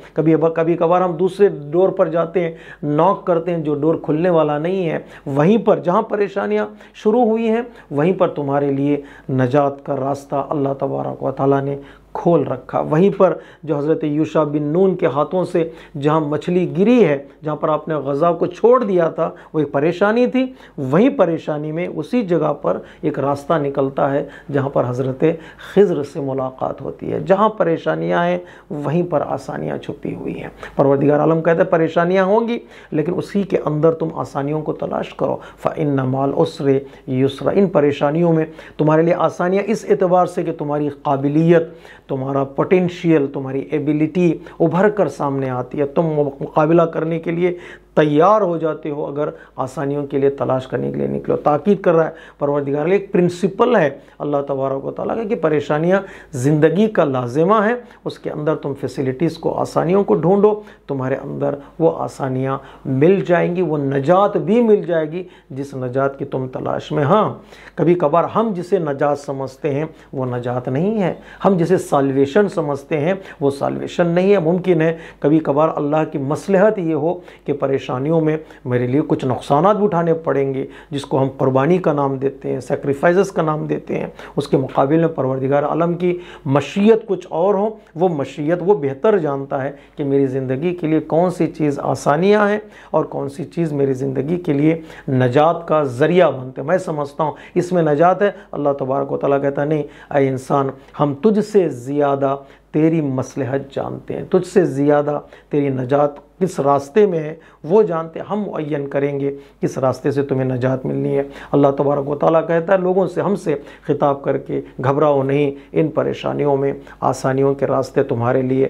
[SPEAKER 1] کبھی کبھار ہم دوسرے ڈور پر جاتے ہیں، ناک کرتے ہیں، جو ڈور کھلنے والا نہیں ہے، وہیں پر جہاں پریشانیاں شروع ہوئی ہیں وہیں پر تمہارے لیے نجات کا راستہ اللہ تبارک و تعالیٰ نے کھول رکھا. وہیں پر جو حضرت یوشع بن نون کے ہاتھوں سے جہاں مچھلی گری ہے، جہاں پر آپ نے غزہ کو چھوڑ دیا تھا، وہ ایک پریشانی تھی. وہیں پریشانی میں اسی جگہ پر ایک راستہ نکلتا ہے جہاں پر حضرت خضر سے ملاقات ہوتی ہے. جہاں پریشانیاں ہیں وہیں پر آسانیاں چھپی ہوئی ہیں. پروردگار عالم کہتے ہیں پریشانیاں ہوں گی لیکن اسی کے اندر تم آسانیوں کو تلاش کرو. فَإِنَّ مَعَ الْعُسْرِ يُسْرًا. ان پریشانیوں میں تمہارے لیے آسانیاں اس اعتبار سے کہ تمہاری قابلیت، تمہارا پوٹینشیل، تمہاری ایبیلٹی ابھر کر سامنے آتی ہے. تم مقابلہ کرنے کے لیے تیار ہو جاتے ہو اگر آسانیوں کے لیے تلاش کرنے کے لیے نکلو. تاکید کر رہا ہے پروردگار. ایک پرنسپل ہے اللہ تبارک و تعالیٰ کا کہ پریشانیاں زندگی کا لازمہ ہے، اس کے اندر تم فیسلٹیز کو، آسانیوں کو ڈھونڈو، تمہارے اندر وہ آسانیاں مل جائیں گی، وہ نجات بھی مل جائے گی جس نجات کی تم تلاش میں. ہاں کبھی کبھار ہم جسے نجات سمجھتے ہیں وہ نجات نہیں ہے، ہم جسے سالویشن سمجھتے ہیں وہ سالویشن نہیں ہے. ممکن ہے کبھی کبھار اللہ کی مصلحت یہ ہو کہ پریشانیوں میں میرے لیے کچھ نقصانات بھی اٹھانے پڑیں گے جس کو ہم قربانی کا نام دیتے ہیں، سیکریفائسز کا نام دیتے ہیں. اس کے مقابل میں پروردگار عالم کی مشیت کچھ اور ہو. وہ مشیت وہ بہتر جانتا ہے کہ میری زندگی کے لیے کون سی چیز آسانیاں ہیں اور کون سی چیز میری زندگی کے لیے نجات کا ذریعہ بنتے. میں سمجھتا ہوں اس میں نجات ہے. اللہ تبارک و تعالیٰ کہتا ہے نہیں اے انسان، ہم تجھ سے زیادہ تیری مصلحت جانتے ہیں، تجھ سے زیادہ تیری نجات کس راستے میں ہے وہ جانتے ہیں. ہم معین کریں گے کس راستے سے تمہیں نجات ملنی ہے. اللہ تبارک و تعالیٰ کہتا ہے لوگوں سے، ہم سے خطاب کر کے گھبراؤ نہیں، ان پریشانیوں میں آسانیوں کے راستے تمہارے لیے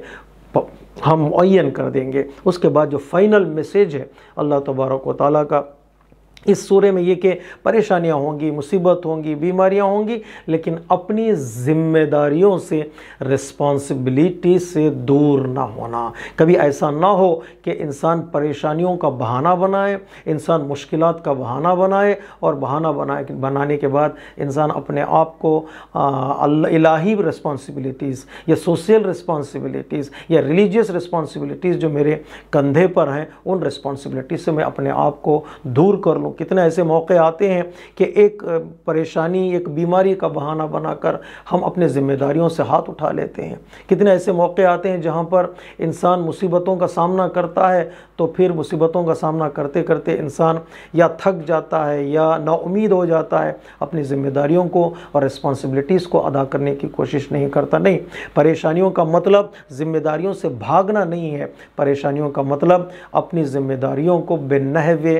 [SPEAKER 1] ہم معین کر دیں گے. اس کے بعد جو فائنل میسیج ہے اللہ تبارک و تعالیٰ کا اس سورے میں یہ کہ پریشانیاں ہوں گی، مصیبت ہوں گی، بیماریاں ہوں گی، لیکن اپنی ذمہ داریوں سے، رسپانسبلٹی سے دور نہ ہونا. کبھی ایسا نہ ہو کہ انسان پریشانیوں کا بہانہ بنائے، انسان مشکلات کا بہانہ بنائے، اور بہانہ بنانے کے بعد انسان اپنے آپ کو الہی رسپانسبلٹیز یا سوشل رسپانسبلٹیز یا ریلیجیس رسپانسبلٹیز جو میرے کندھے پر ہیں ان رسپانسبلٹیز سے میں اپنے آپ کو دور کر لوں. کتنے ایسے موقع آتے ہیں کہ ایک پریشانی، ایک بیماری کا بہانہ بنا کر ہم اپنے ذمہ داریوں سے ہاتھ اٹھا لیتے ہیں. کتنے ایسے موقع آتے ہیں جہاں پر انسان مصیبتوں کا سامنا کرتا ہے تو پھر مصیبتوں کا سامنا کرتے کرتے انسان یا تھک جاتا ہے یا نا امید ہو جاتا ہے، اپنی ذمہ داریوں کو اور رسپانسبلٹیز کو ادا کرنے کی کوشش نہیں کرتا. نہیں، پریشانیوں کا مطلب ذمہ داریوں سے بھاگنا نہیں ہے. پریشانیوں کا مطلب اپنی ذمہ داریوں کو بے نحو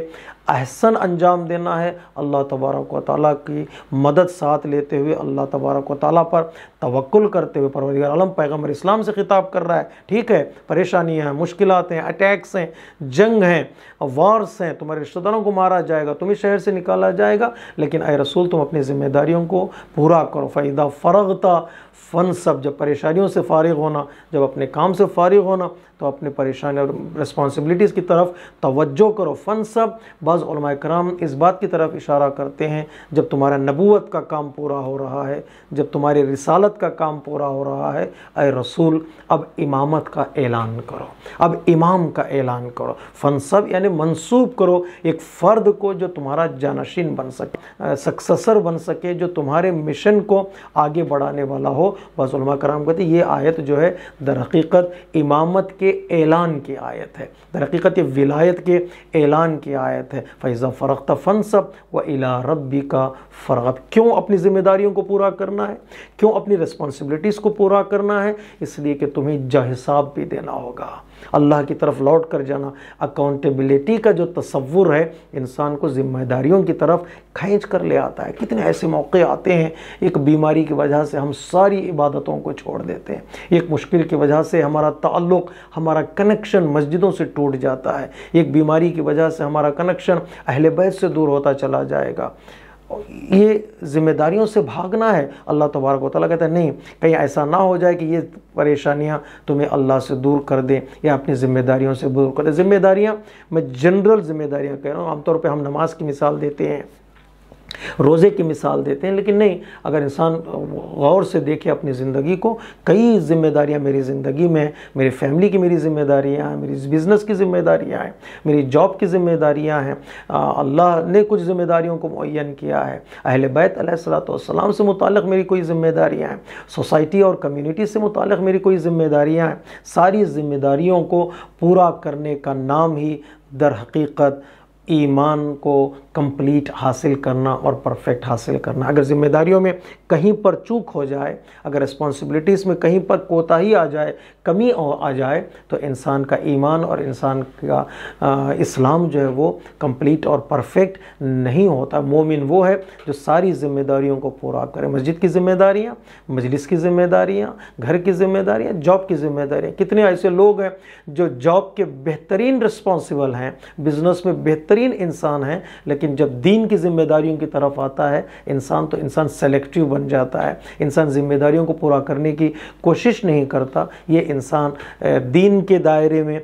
[SPEAKER 1] احسن انجام دینا ہے. اللہ تبارک و تعالیٰ کی مدد ساتھ لیتے ہوئے، اللہ تبارک و تعالیٰ پر توکل کرتے ہوئے. پروردگار عالم پیغمبر اسلام سے خطاب کر رہا ہے، ٹھیک ہے پریشانیاں ہیں، مشکلات ہیں، اٹیکس ہیں، جنگ ہیں، وارس ہیں، تمہارے رشتہ داروں کو مارا جائے گا، تمہیں شہر سے نکالا جائے گا، لیکن اے رسول تم اپنی ذمہ داریوں کو پورا کرو. فَإِذَا فَرَغْتَ فَانْصَبْ. جب پریشانیوں سے فارغ ہونا، جب اپنے کام سے فارغ ہونا تو اپنے پریشانی اور رسپانسبلٹیز کی طرف توجہ کرو. فَانْصَبْ. بعض علماء کرام اس بات کی طرف اشارہ کرتے ہیں جب تمہارا نبوت کا کام پورا ہو رہا ہے، جب تمہاری رسالت کا کام پورا ہو رہا ہے، اے رسول اب امامت کا اعلان کرو، اب امام کا اعلان کرو. فَانْصَبْ یعنی منصوب کرو ایک فرد کو جو تمہارا جانشین بن سکے، سکسیسر بن سکے، جو تمہارے مشن کو آگے بڑھانے والا ہو. بعض علماء کرام کہتے ہیں یہ آیت جو ہے در حقیقت امامت کے کے اعلان کی آیت ہے، در حقیقت یہ ولایت کے اعلان کی آیت ہے۔ فَإِذَا فَرَغْتَ فَانْصَبْ وَإِلَىٰ رَبِّكَ فَارْغَب۔ کیوں اپنی ذمہ داریوں کو پورا کرنا ہے؟ کیوں اپنی رسپانسبلٹیز کو پورا کرنا ہے؟ اس لیے کہ تمہیں جا حساب بھی دینا ہوگا، اللہ کی طرف لوٹ کر جانا۔ اکاؤنٹیبلٹی کا جو تصور ہے انسان کو ذمہ داریوں کی طرف کھینچ کر لے آتا ہے۔ کتنے ایسے موقع آتے ہیں، ایک بیماری کی وجہ سے ہم ساری عبادتوں کو چھوڑ دیتے ہیں، ایک مشکل کی وجہ سے ہمارا تعلق، ہمارا کنیکشن مسجدوں سے ٹوٹ جاتا ہے، ایک بیماری کی وجہ سے ہمارا کنیکشن اہل بیت سے دور ہوتا چلا جائے گا۔ یہ ذمہ داریوں سے بھاگنا ہے۔ اللہ تبارک و تعالیٰ کہتا ہے نہیں، کہیں ایسا نہ ہو جائے کہ یہ پریشانیاں تمہیں اللہ سے دور کر دیں یا اپنی ذمہ داریوں سے دور کر دیں۔ ذمہ داریاں، میں جنرل ذمہ داریاں کہہ رہا ہوں، عام طور پہ ہم نماز کی مثال دیتے ہیں، روزے کی مثال دیتے ہیں، لیکن نہیں، اگر انسان غور سے دیکھے اپنی زندگی کو، کئی ذمہ داریاں میری زندگی میں ہیں، میری فیملی کی میری ذمہ داریاں ہیں، میری بزنس کی ذمہ داریاں ہیں، میری جاب کی ذمہ داریاں ہیں، اللہ نے کچھ ذمہ داریوں کو معین کیا ہے، اہل بیت علیہ السلام سے متعلق میری کوئی ذمہ داریاں ہیں، سوسائٹی اور کمیونٹی سے متعلق میری کوئی ذمہ داریاں ہیں۔ ساری ذمہ داریوں کو پورا کرنے کا نام ہی در حقیقت ایمان کو کمپلیٹ حاصل کرنا اور پرفیکٹ حاصل کرنا۔ اگر ذمہ داریوں میں کہیں پر چوک ہو جائے، اگر رسپانسبلٹیز میں کہیں پر کوتاہی آ جائے، کمی آ جائے، تو انسان کا ایمان اور انسان کا اسلام جو ہے وہ کمپلیٹ اور پرفیکٹ نہیں ہوتا۔ مومن وہ ہے جو ساری ذمہ داریوں کو پورا کرے، مسجد کی ذمہ داریاں، مجلس کی ذمہ داریاں، گھر کی ذمہ داریاں، جاب کی ذمہ داریاں۔ کتنے ایسے لوگ ہیں جو جاب کے بہترین رسپانسبل ہیں، بزنس میں بہترین انسان ہیں، لیکن جب دین کی ذمہ داریوں کی طرف آتا ہے انسان تو انسان سیلیکٹیو بن جاتا ہے، انسان ذمہ داریوں کو پورا کرنے کی کوشش نہیں کرتا۔ یہ انسان دین کے دائرے میں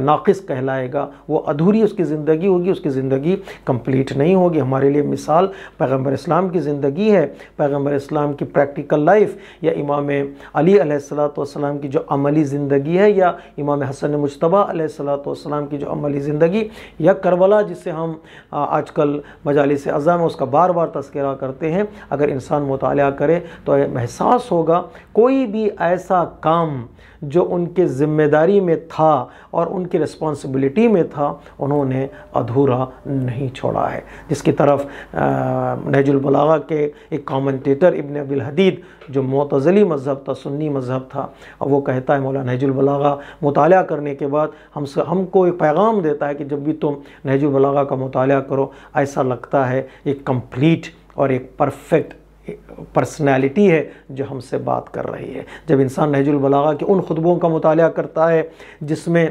[SPEAKER 1] ناقص کہلائے گا، وہ ادھوری اس کی زندگی ہوگی، اس کی زندگی کمپلیٹ نہیں ہوگی۔ ہمارے لیے مثال پیغمبر اسلام کی زندگی ہے، پیغمبر اسلام کی پریکٹیکل لائف، یا امام علی علیہ السلام کی جو عملی زندگی ہے، یا امام حسن مجتبیٰ علیہ السلام کی جو عملی زندگی، یا کربلا جسے ہم آج کل مجالس اعضاء میں اس کا بار بار تذکرہ کرتے ہیں۔ اگر انسان مطالعہ کرے تو احساس ہوگا کوئی بھی ایسا کام جو ان کے ذمہ داری میں تھا اور ان کی رسپانسبلٹی میں تھا انہوں نے ادھورا نہیں چھوڑا ہے، جس کی طرف نہج البلاغہ کے ایک کامنٹیٹر ابن ابی الحدید جو معتزلی مذہب تھا، سنی مذہب تھا، اور وہ کہتا ہے مولانا نہج البلاغہ مطالعہ کرنے کے بعد ہم کو ایک پیغام دیتا ہے کہ جب بھی تم نہج البلاغہ کا مطالعہ کرو ایسا لگتا ہے ایک کمپلیٹ اور ایک پرفیکٹ پرسنالٹی ہے جو ہم سے بات کر رہی ہے۔ جب انسان نہج البلاغہ کے ان خطبوں کا مطالعہ کرتا ہے جس میں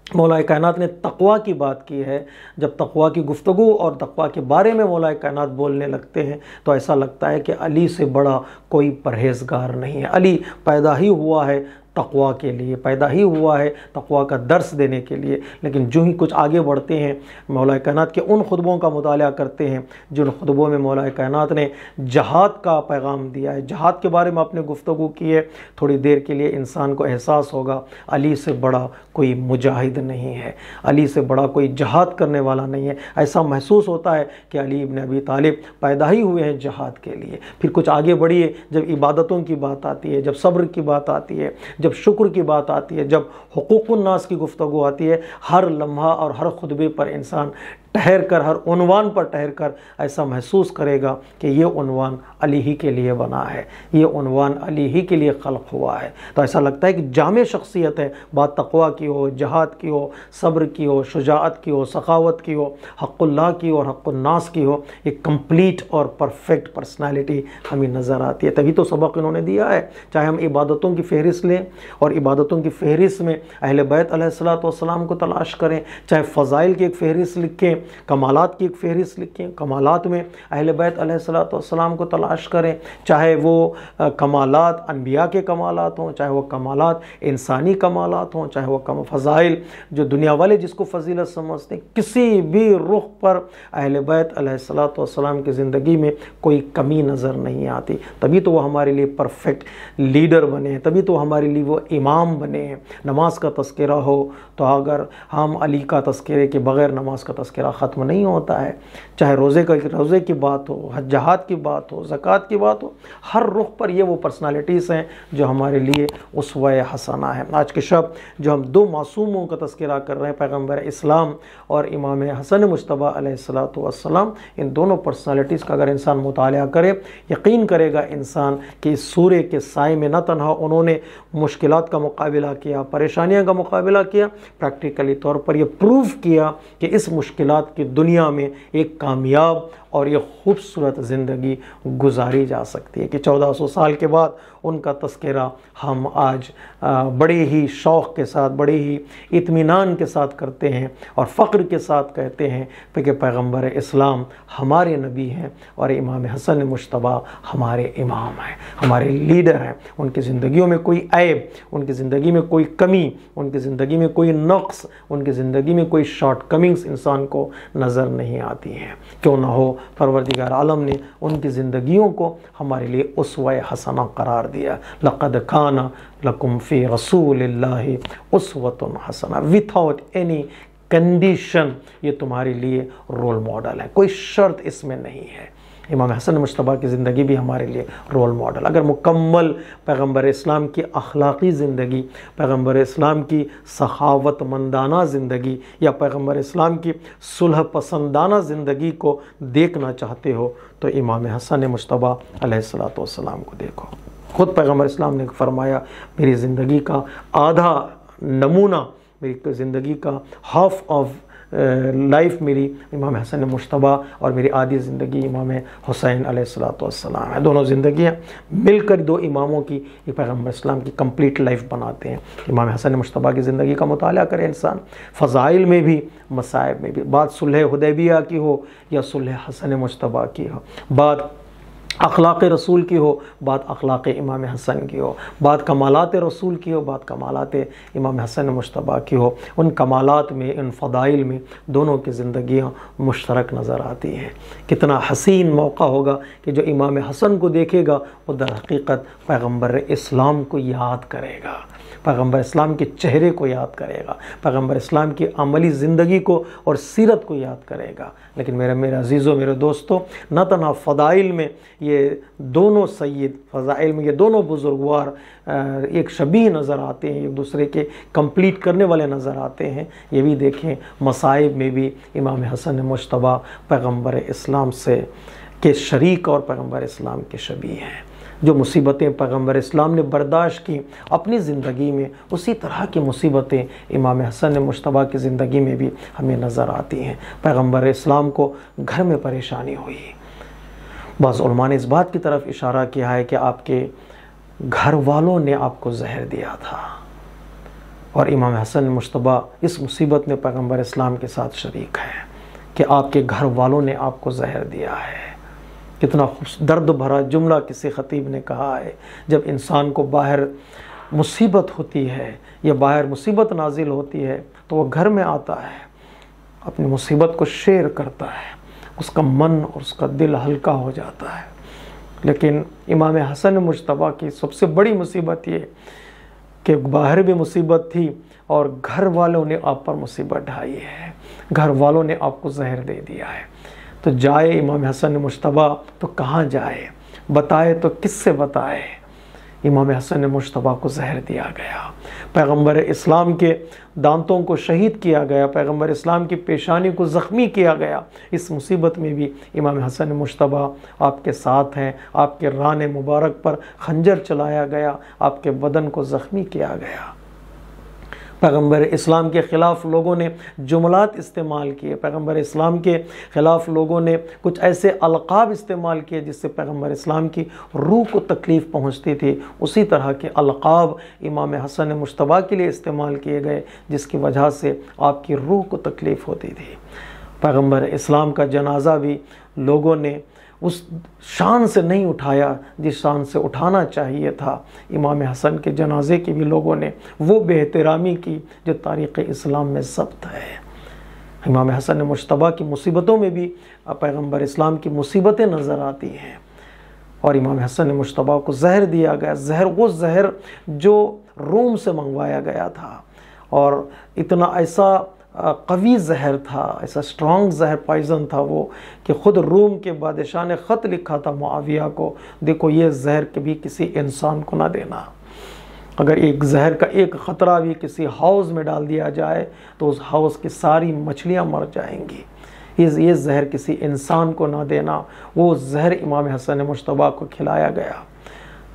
[SPEAKER 1] مولا کائنات نے تقویٰ کی بات کی ہے، جب تقویٰ کی گفتگو اور تقویٰ کے بارے میں مولا کائنات بولنے لگتے ہیں تو ایسا لگتا ہے کہ علی سے بڑا کوئی پرہیزگار نہیں ہے۔ علی پیدا ہی ہوا ہے تقویٰ کے لیے، پیدا ہی ہوا ہے تقویٰ کا درس دینے کے لیے، لیکن جو ہی کچھ آگے بڑھتے ہیں مولا کائنات کے ان خطبوں کا مطالعہ کرتے ہیں جن خطبوں میں مولا کائنات نے جہاد کا پیغام دیا ہے، جہاد کے بارے میں اپنے گفتگو کی ہے، تھوڑی دیر کے لیے انسان کو احساس ہوگا علی سے بڑا کوئی مجاہد نہیں ہے، علی سے بڑا کوئی جہاد کرنے والا نہیں ہے۔ ایسا محسوس ہوتا ہے کہ علی ابن ابی طالب پیدا ہی ہوئے ہیں جہاد کے لیے۔ پھر کچھ آگے بڑھیے، جب عبادتوں کی بات آتی ہے، جب صبر کی بات آتی ہے، جب شکر کی بات آتی ہے، جب حقوق الناس کی گفتگو آتی ہے، ہر لمحہ اور ہر خطبے پر انسان ٹھہر کر، ہر عنوان پر ٹھہر کر ایسا محسوس کرے گا کہ یہ عنوان علی ہی کے لیے بنا ہے، یہ عنوان علی ہی کے لیے خلق ہوا ہے۔ تو ایسا لگتا ہے کہ جامع شخصیت ہے، بات تقویٰ کی ہو، جہاد کی ہو، صبر کی ہو، شجاعت کی ہو، سخاوت کی ہو، حق اللہ کی ہو اور حق الناس کی ہو، ایک کمپلیٹ اور پرفیکٹ پرسنالٹی ہمیں نظر آتی ہے۔ تبھی تو سبق انہوں نے دیا ہے، چاہے ہم عبادتوں کی فہرست لیں اور عبادتوں کی فہرست میں اہل بیت علیہ السلام کو تلاش کریں، چاہے فضائل کی ایک فہرست لکھیں، کمالات کی ایک فہرست لکھیں، کمالات میں اہل بیت علیہ السلام کو تلاش کریں، چاہے وہ کمالات انبیاء کے کمالات ہوں، چاہے وہ کمالات انسانی کمالات ہوں، چاہے وہ فضائل جو دنیا والے جس کو فضیلت سمجھتے ہیں، کسی بھی رخ پر اہل بیت علیہ السلام کی زندگی میں کوئی کمی نظر نہیں آتی۔ تبھی تو وہ ہمارے لیے پرفیکٹ لیڈر بنے ہیں، تبھی تو ہمارے لیے وہ امام بنے ہیں۔ نماز کا تذکرہ ہو تو اگر ہم علی کا تذکرے کے بغیر نماز کا تذکرہ ختم نہیں ہوتا ہے، چاہے روزے کی بات ہو، حج جہاد کی بات ہو، زکوٰۃ کی بات ہو، ہر رخ پر یہ وہ پرسنالٹیز ہیں جو ہمارے لیے اسوہ حسنہ ہیں۔ آج کے شب جو ہم دو معصوموں کا تذکرہ کر رہے ہیں، پیغمبر اسلام اور امام حسن مجتبیٰ علیہ السلام، ان دونوں پرسنالٹیز کا اگر انسان مطالعہ کرے، یقین کرے گا انسان کہ اس سورے کے سائے میں نہ تنہا انہوں نے مشکلات کا مقابلہ کیا، پریشانیاں کا مقابلہ کیا، پریکٹیکلی طور پر یہ پروف کیا کہ اس مشکلات کی دنیا میں ایک کامیاب اور یہ خوبصورت زندگی گزاری جا سکتی ہے، کہ 1400 سال کے بعد ان کا تذکرہ ہم آج بڑے ہی شوق کے ساتھ، بڑے ہی اطمینان کے ساتھ کرتے ہیں اور فخر کے ساتھ کہتے ہیں کہ پیغمبر اسلام ہمارے نبی ہیں اور امام حسن مجتبیٰ ہمارے امام ہیں، ہمارے لیڈر ہیں۔ ان کی زندگیوں میں کوئی عیب، ان کی زندگی میں کوئی کمی، ان کی زندگی میں کوئی نقص، ان کی زندگی میں کوئی شارٹ کمنگز انسان کو نظر نہیں آتی ہیں۔ کیوں نہ ہو، پروردگار عالم نے ان کی زندگیوں کو ہمارے لیے اسوہ حسنہ قرار دیا۔ لقد کان لکم فی رسول اللہ اسوۃ حسنہ، وداؤٹ اینی کنڈیشن یہ تمہارے لیے رول ماڈل ہے، کوئی شرط اس میں نہیں ہے۔ امام حسن مجتبیٰ کی زندگی بھی ہمارے لیے رول ماڈل۔ اگر مکمل پیغمبر اسلام کی اخلاقی زندگی، پیغمبر اسلام کی سخاوت مندانہ زندگی یا پیغمبر اسلام کی صلح پسندانہ زندگی کو دیکھنا چاہتے ہو تو امام حسن مجتبیٰ علیہ السلام کو دیکھو۔ خود پیغمبر اسلام نے فرمایا، میری زندگی کا آدھا نمونہ، میری زندگی کا ہاف آف لائف میری امام حسن مجتبیٰ اور میری آدھی زندگی امام حسین علیہ السلام ہے۔ دونوں زندگیاں مل کر دو اماموں کی یہ پیغمبر اسلام کی کمپلیٹ لائف بناتے ہیں۔ امام حسن مجتبیٰ کی زندگی کا مطالعہ کرے انسان، فضائل میں بھی، مصائب میں بھی، بات صلح حدیبیہ کی ہو یا صلح حسن مجتبیٰ کی ہو، بات اخلاق رسول کی ہو، بات اخلاق امام حسن کی ہو، بات کمالات رسول کی ہو، بات کمالات امام حسن مجتبیٰ کی ہو، ان کمالات میں، ان فضائل میں دونوں کی زندگیاں مشترک نظر آتی ہیں۔ کتنا حسین موقع ہوگا کہ جو امام حسن کو دیکھے گا وہ در حقیقت پیغمبر اسلام کو یاد کرے گا، پیغمبر اسلام کے چہرے کو یاد کرے گا، پیغمبر اسلام کی عملی زندگی کو اور سیرت کو یاد کرے گا۔ لیکن میرے عزیزوں، میرے دوستوں، نہ تنہا فضائل میں یہ دونوں سید، فضائل میں یہ دونوں بزرگوار ایک شبیہ نظر آتے ہیں، ایک دوسرے کے کمپلیٹ کرنے والے نظر آتے ہیں، یہ بھی دیکھیں مصائب میں بھی امام حسن مجتبیٰ پیغمبر اسلام سے کے شریک اور پیغمبر اسلام کے شبیہ ہیں۔ جو مصیبتیں پیغمبر اسلام نے برداشت کی اپنی زندگی میں، اسی طرح کی مصیبتیں امام حسن مجتبیٰ کی زندگی میں بھی ہمیں نظر آتی ہیں۔ پیغمبر اسلام کو گھر میں پریشانی ہوئی، بعض علماء نے اس بات کی طرف اشارہ کیا ہے کہ آپ کے گھر والوں نے آپ کو زہر دیا تھا، اور امام حسن مجتبیٰ اس مصیبت میں پیغمبر اسلام کے ساتھ شریک ہے کہ آپ کے گھر والوں نے آپ کو زہر دیا ہے۔ کتنا درد بھرا جملہ کسی خطیب نے کہا ہے، جب انسان کو باہر مصیبت ہوتی ہے یا باہر مصیبت نازل ہوتی ہے تو وہ گھر میں آتا ہے، اپنی مصیبت کو شیئر کرتا ہے، اس کا من اور اس کا دل ہلکا ہو جاتا ہے۔ لیکن امام حسن مجتبیٰ کی سب سے بڑی مصیبت یہ کہ باہر بھی مصیبت تھی اور گھر والوں نے آپ پر مصیبت ڈھائی ہے، گھر والوں نے آپ کو زہر دے دیا ہے۔ تو جائے امام حسن مجتبیٰ تو کہاں جائے، بتائے تو کس سے بتائے؟ امام حسن مجتبیٰ کو زہر دیا گیا، پیغمبر اسلام کے دانتوں کو شہید کیا گیا، پیغمبر اسلام کی پیشانی کو زخمی کیا گیا۔ اس مصیبت میں بھی امام حسن مجتبیٰ آپ کے ساتھ ہیں، آپ کے ران مبارک پر خنجر چلایا گیا، آپ کے بدن کو زخمی کیا گیا۔ پیغمبر اسلام کے خلاف لوگوں نے جملات استعمال کیے، پیغمبر اسلام کے خلاف لوگوں نے کچھ ایسے القاب استعمال کیے جس سے پیغمبر اسلام کی روح کو تکلیف پہنچتی تھی، اسی طرح کے القاب امام حسن مجتبیٰ کے لیے استعمال کیے گئے جس کی وجہ سے آپ کی روح کو تکلیف ہوتی تھی۔ پیغمبر اسلام کا جنازہ بھی لوگوں نے اس شان سے نہیں اٹھایا جس شان سے اٹھانا چاہیے تھا۔ امام حسن کے جنازے کی بھی لوگوں نے وہ بے احترامی کی جو تاریخ اسلام میں ضبط ہے۔ امام حسن مجتبیٰ کی مصیبتوں میں بھی پیغمبر اسلام کی مصیبتیں نظر آتی ہیں، اور امام حسن مجتبیٰ کو زہر دیا گیا، وہ زہر جو روم سے منگوایا گیا تھا، اور اتنا ایسا قوی زہر تھا، ایسا سٹرونگ زہر پائزن تھا وہ، کہ خود روم کے بادشاہ نے خط لکھا تھا معاویہ کو، دیکھو یہ زہر کبھی کسی انسان کو نہ دینا، اگر ایک زہر کا ایک قطرہ بھی کسی حوض میں ڈال دیا جائے تو اس حوض کی ساری مچھلیاں مر جائیں گی، یہ زہر کسی انسان کو نہ دینا۔ وہ زہر امام حسن مجتبیٰ کو کھلایا گیا،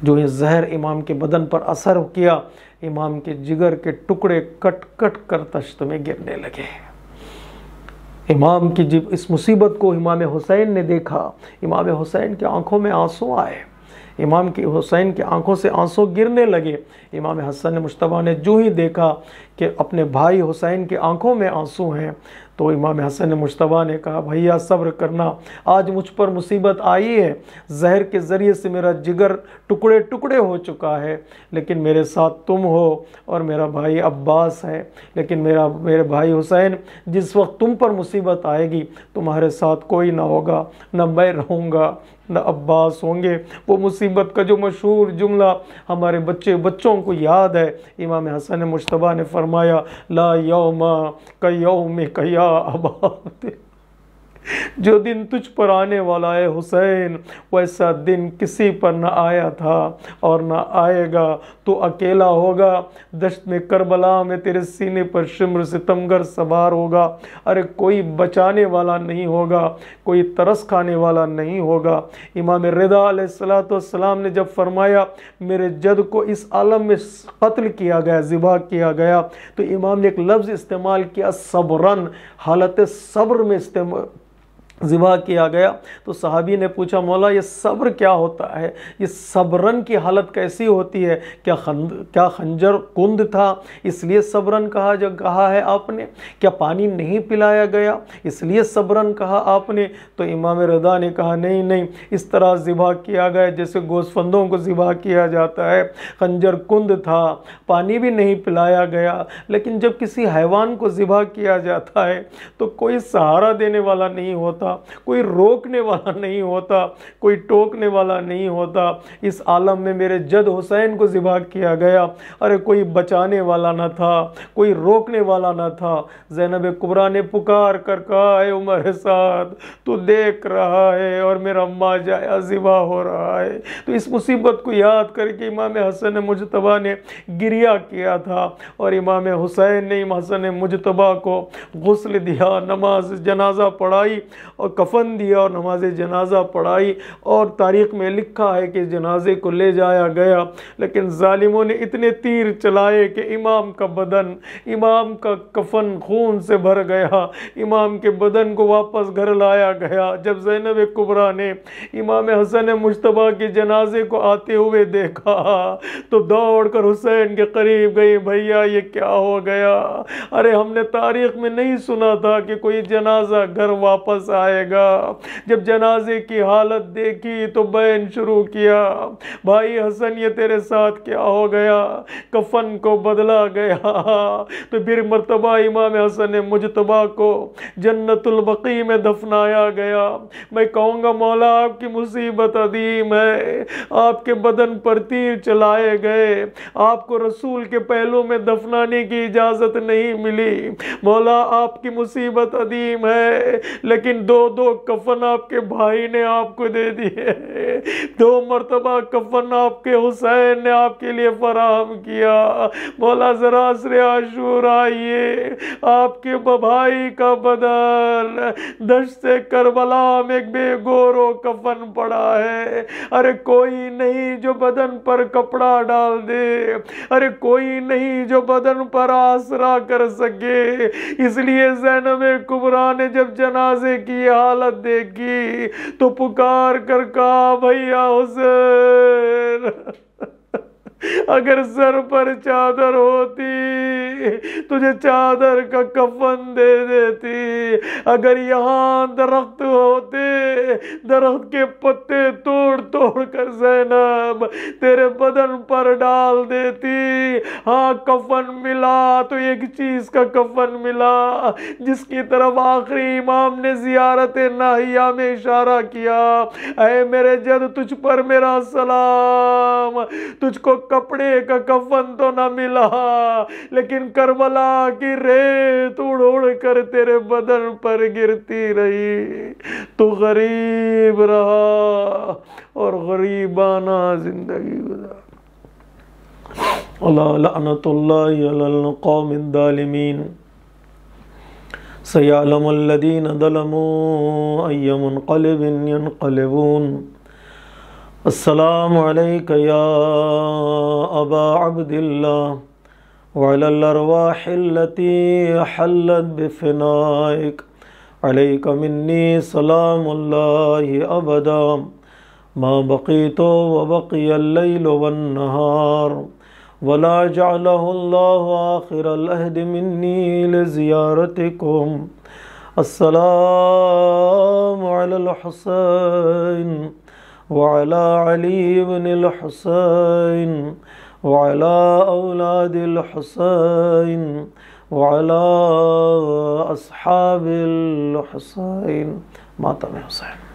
[SPEAKER 1] جو یہ زہر امام کے بدن پر اثر کیا، امام کے جگر کے ٹکڑے کٹ کٹ کر تشت میں گرنے لگے۔ امام کی جب اس مصیبت کو امام حسین نے دیکھا، امام حسین کی آنکھوں میں آنسو آئے، امام کی حسین کی آنکھوں سے آنسو گرنے لگے۔ امام حسن مجتبیٰ نے جو ہی دیکھا کہ اپنے بھائی حسین کی آنکھوں میں آنسو ہیں، تو امام حسن مجتبیٰ نے کہا بھیا صبر کرنا، آج مجھ پر مصیبت آئی ہے، زہر کے ذریعے سے میرا جگر ٹکڑے ٹکڑے ہو چکا ہے، لیکن میرے ساتھ تم ہو اور میرا بھائی عباس ہے، لیکن میرے بھائی حسین، جس وقت تم پر مصیبت آئے گی تمہارے ساتھ کوئی نہ ہوگا، نہ میں رہوں گا نہ عباس ہوں گے۔ وہ مصیبت کا جو مشہور جملہ ہمارے بچوں کو یاد ہے، امام حسن مجتبیٰ نے فرمایا لا یوم کیومک یا ابا، جو دن تجھ پر آنے والا ہے حسین، ویسا دن کسی پر نہ آیا تھا اور نہ آئے گا، تو اکیلا ہوگا، دشت میں کربلا میں تیرے سینے پر شمر ستمگر سوار ہوگا، ارے کوئی بچانے والا نہیں ہوگا، کوئی ترس کھانے والا نہیں ہوگا۔ امام رضا علیہ السلام نے جب فرمایا میرے جد کو اس عالم میں قتل کیا گیا، ذبح کیا گیا، تو امام نے ایک لفظ استعمال کیا صبرن، حالت صبر میں ذبح کیا گیا۔ تو صحابی نے پوچھا مولا یہ صبر کیا ہوتا ہے، یہ صبرن کی حالت کیسی ہوتی ہے، کیا خنجر کند تھا اس لیے صبرن کہا ہے آپ نے، کیا پانی نہیں پلایا گیا اس لیے صبرن کہا آپ نے؟ تو امام رضا نے کہا نہیں، اس طرح ذبح کیا گیا جیسے گوسفندوں کو ذبح کیا جاتا ہے، خنجر کند تھا، پانی بھی نہیں پلایا گیا، لیکن جب کسی حیوان کو ذبح کیا جاتا ہے تو کوئی سہارا دینے والا نہیں ہوتا، کوئی روکنے والا نہیں ہوتا، کوئی ٹوکنے والا نہیں ہوتا۔ اس عالم میں میرے جد حسین کو ذبح کیا گیا، ارے کوئی بچانے والا نہ تھا، کوئی روکنے والا نہ تھا۔ زینب کبریٰ نے پکار کر کہا اے عمر سعد، تو دیکھ رہا ہے اور میرا ماجا ذبح ہو رہا ہے۔ تو اس مصیبت کو یاد کر کے امام حسن مجتبیٰ نے گریہ کیا تھا، اور امام حسین نے امام حسن مجتبیٰ کو غسل دیا، نماز جنازہ پڑھائی اور کفن دیا اور نماز جنازہ پڑھائی، اور تاریخ میں لکھا ہے کہ جنازے کو لے جایا گیا، لیکن ظالموں نے اتنے تیر چلائے کہ امام کا کفن خون سے بھر گیا، امام کے بدن کو واپس گھر لایا گیا۔ جب زینب کبریٰ نے امام حسن مجتبیٰ کے جنازے کو آتے ہوئے دیکھا تو دوڑ کر حسین کے قریب گئی، بھیا یہ کیا ہو گیا؟ ارے ہم نے تاریخ میں نہیں سنا تھا کہ کوئی جنازہ گھر واپس آئے گا۔ جب جنازے کی حالت دیکھی تو بین شروع کیا، بھائی حسن یہ تیرے ساتھ کیا ہو گیا؟ کفن کو بدلا گیا۔ تو پھر مرتبہ امام حسن مجتبیٰ کو جنت البقیع میں دفنایا گیا۔ میں کہوں گا مولا آپ کی مصیبت عظیم ہے، آپ کے بدن پر تیر چلائے گئے، آپ کو رسول کے پہلو میں دفنانے کی اجازت نہیں ملی، مولا آپ کی مصیبت عظیم ہے، لیکن دو کفن آپ کے بھائی نے آپ کو دے دیے، 2 مرتبہ کفن آپ کے حسین نے آپ کے لیے فراہم کیا، مولا ذرا عصر عاشور آئیے، آپ کے بھائی کا بدن دشت کربلا میں ایک بے گورو کفن پڑا ہے، ارے کوئی نہیں جو بدن پر کپڑا ڈال دے، ارے کوئی نہیں جو بدن پر آسرا کر سکے۔ اس لیے زینب کبریٰ نے جب جنازے کی حالت دیکھی تو پکار کر کہا بھیا حسین، اگر سر پر چادر ہوتی تجھے چادر کا کفن دے دیتی، اگر یہاں درخت ہوتے درخت کے پتے توڑ توڑ کر زینب تیرے بدن پر ڈال دیتی۔ ہاں کفن ملا تو ایک چیز کا کفن ملا جس کی طرف آخری امام نے زیارت ناہیہ میں اشارہ کیا، اے میرے جد تجھ پر میرا سلام، تجھ کو کپڑے کا کفن تو نہ ملا لیکن کربلا کی ریت اڑ اڑ کر تیرے بدن پر گرتی رہی، تو غریب رہا اور غریبانہ زندگی گزار۔ اللہ لعنت اللہ علی القوم الظالمین، سیعلم الذین ظلموا ای منقلب ینقلبون۔ السلام علیک یا ابا عبد اللہ وعلی الارواح التي حلت بفنائک، علیک منی سلام اللہ ابدا ما بقیت وبقی اللیل والنہار، ولا جعلہ اللہ آخر العہد منی لزیارتکم۔ السلام علی الحسین وعلى علي بن الحسين وعلى أولاد الحسين وعلى أصحاب الحسين۔ ماتم حسین۔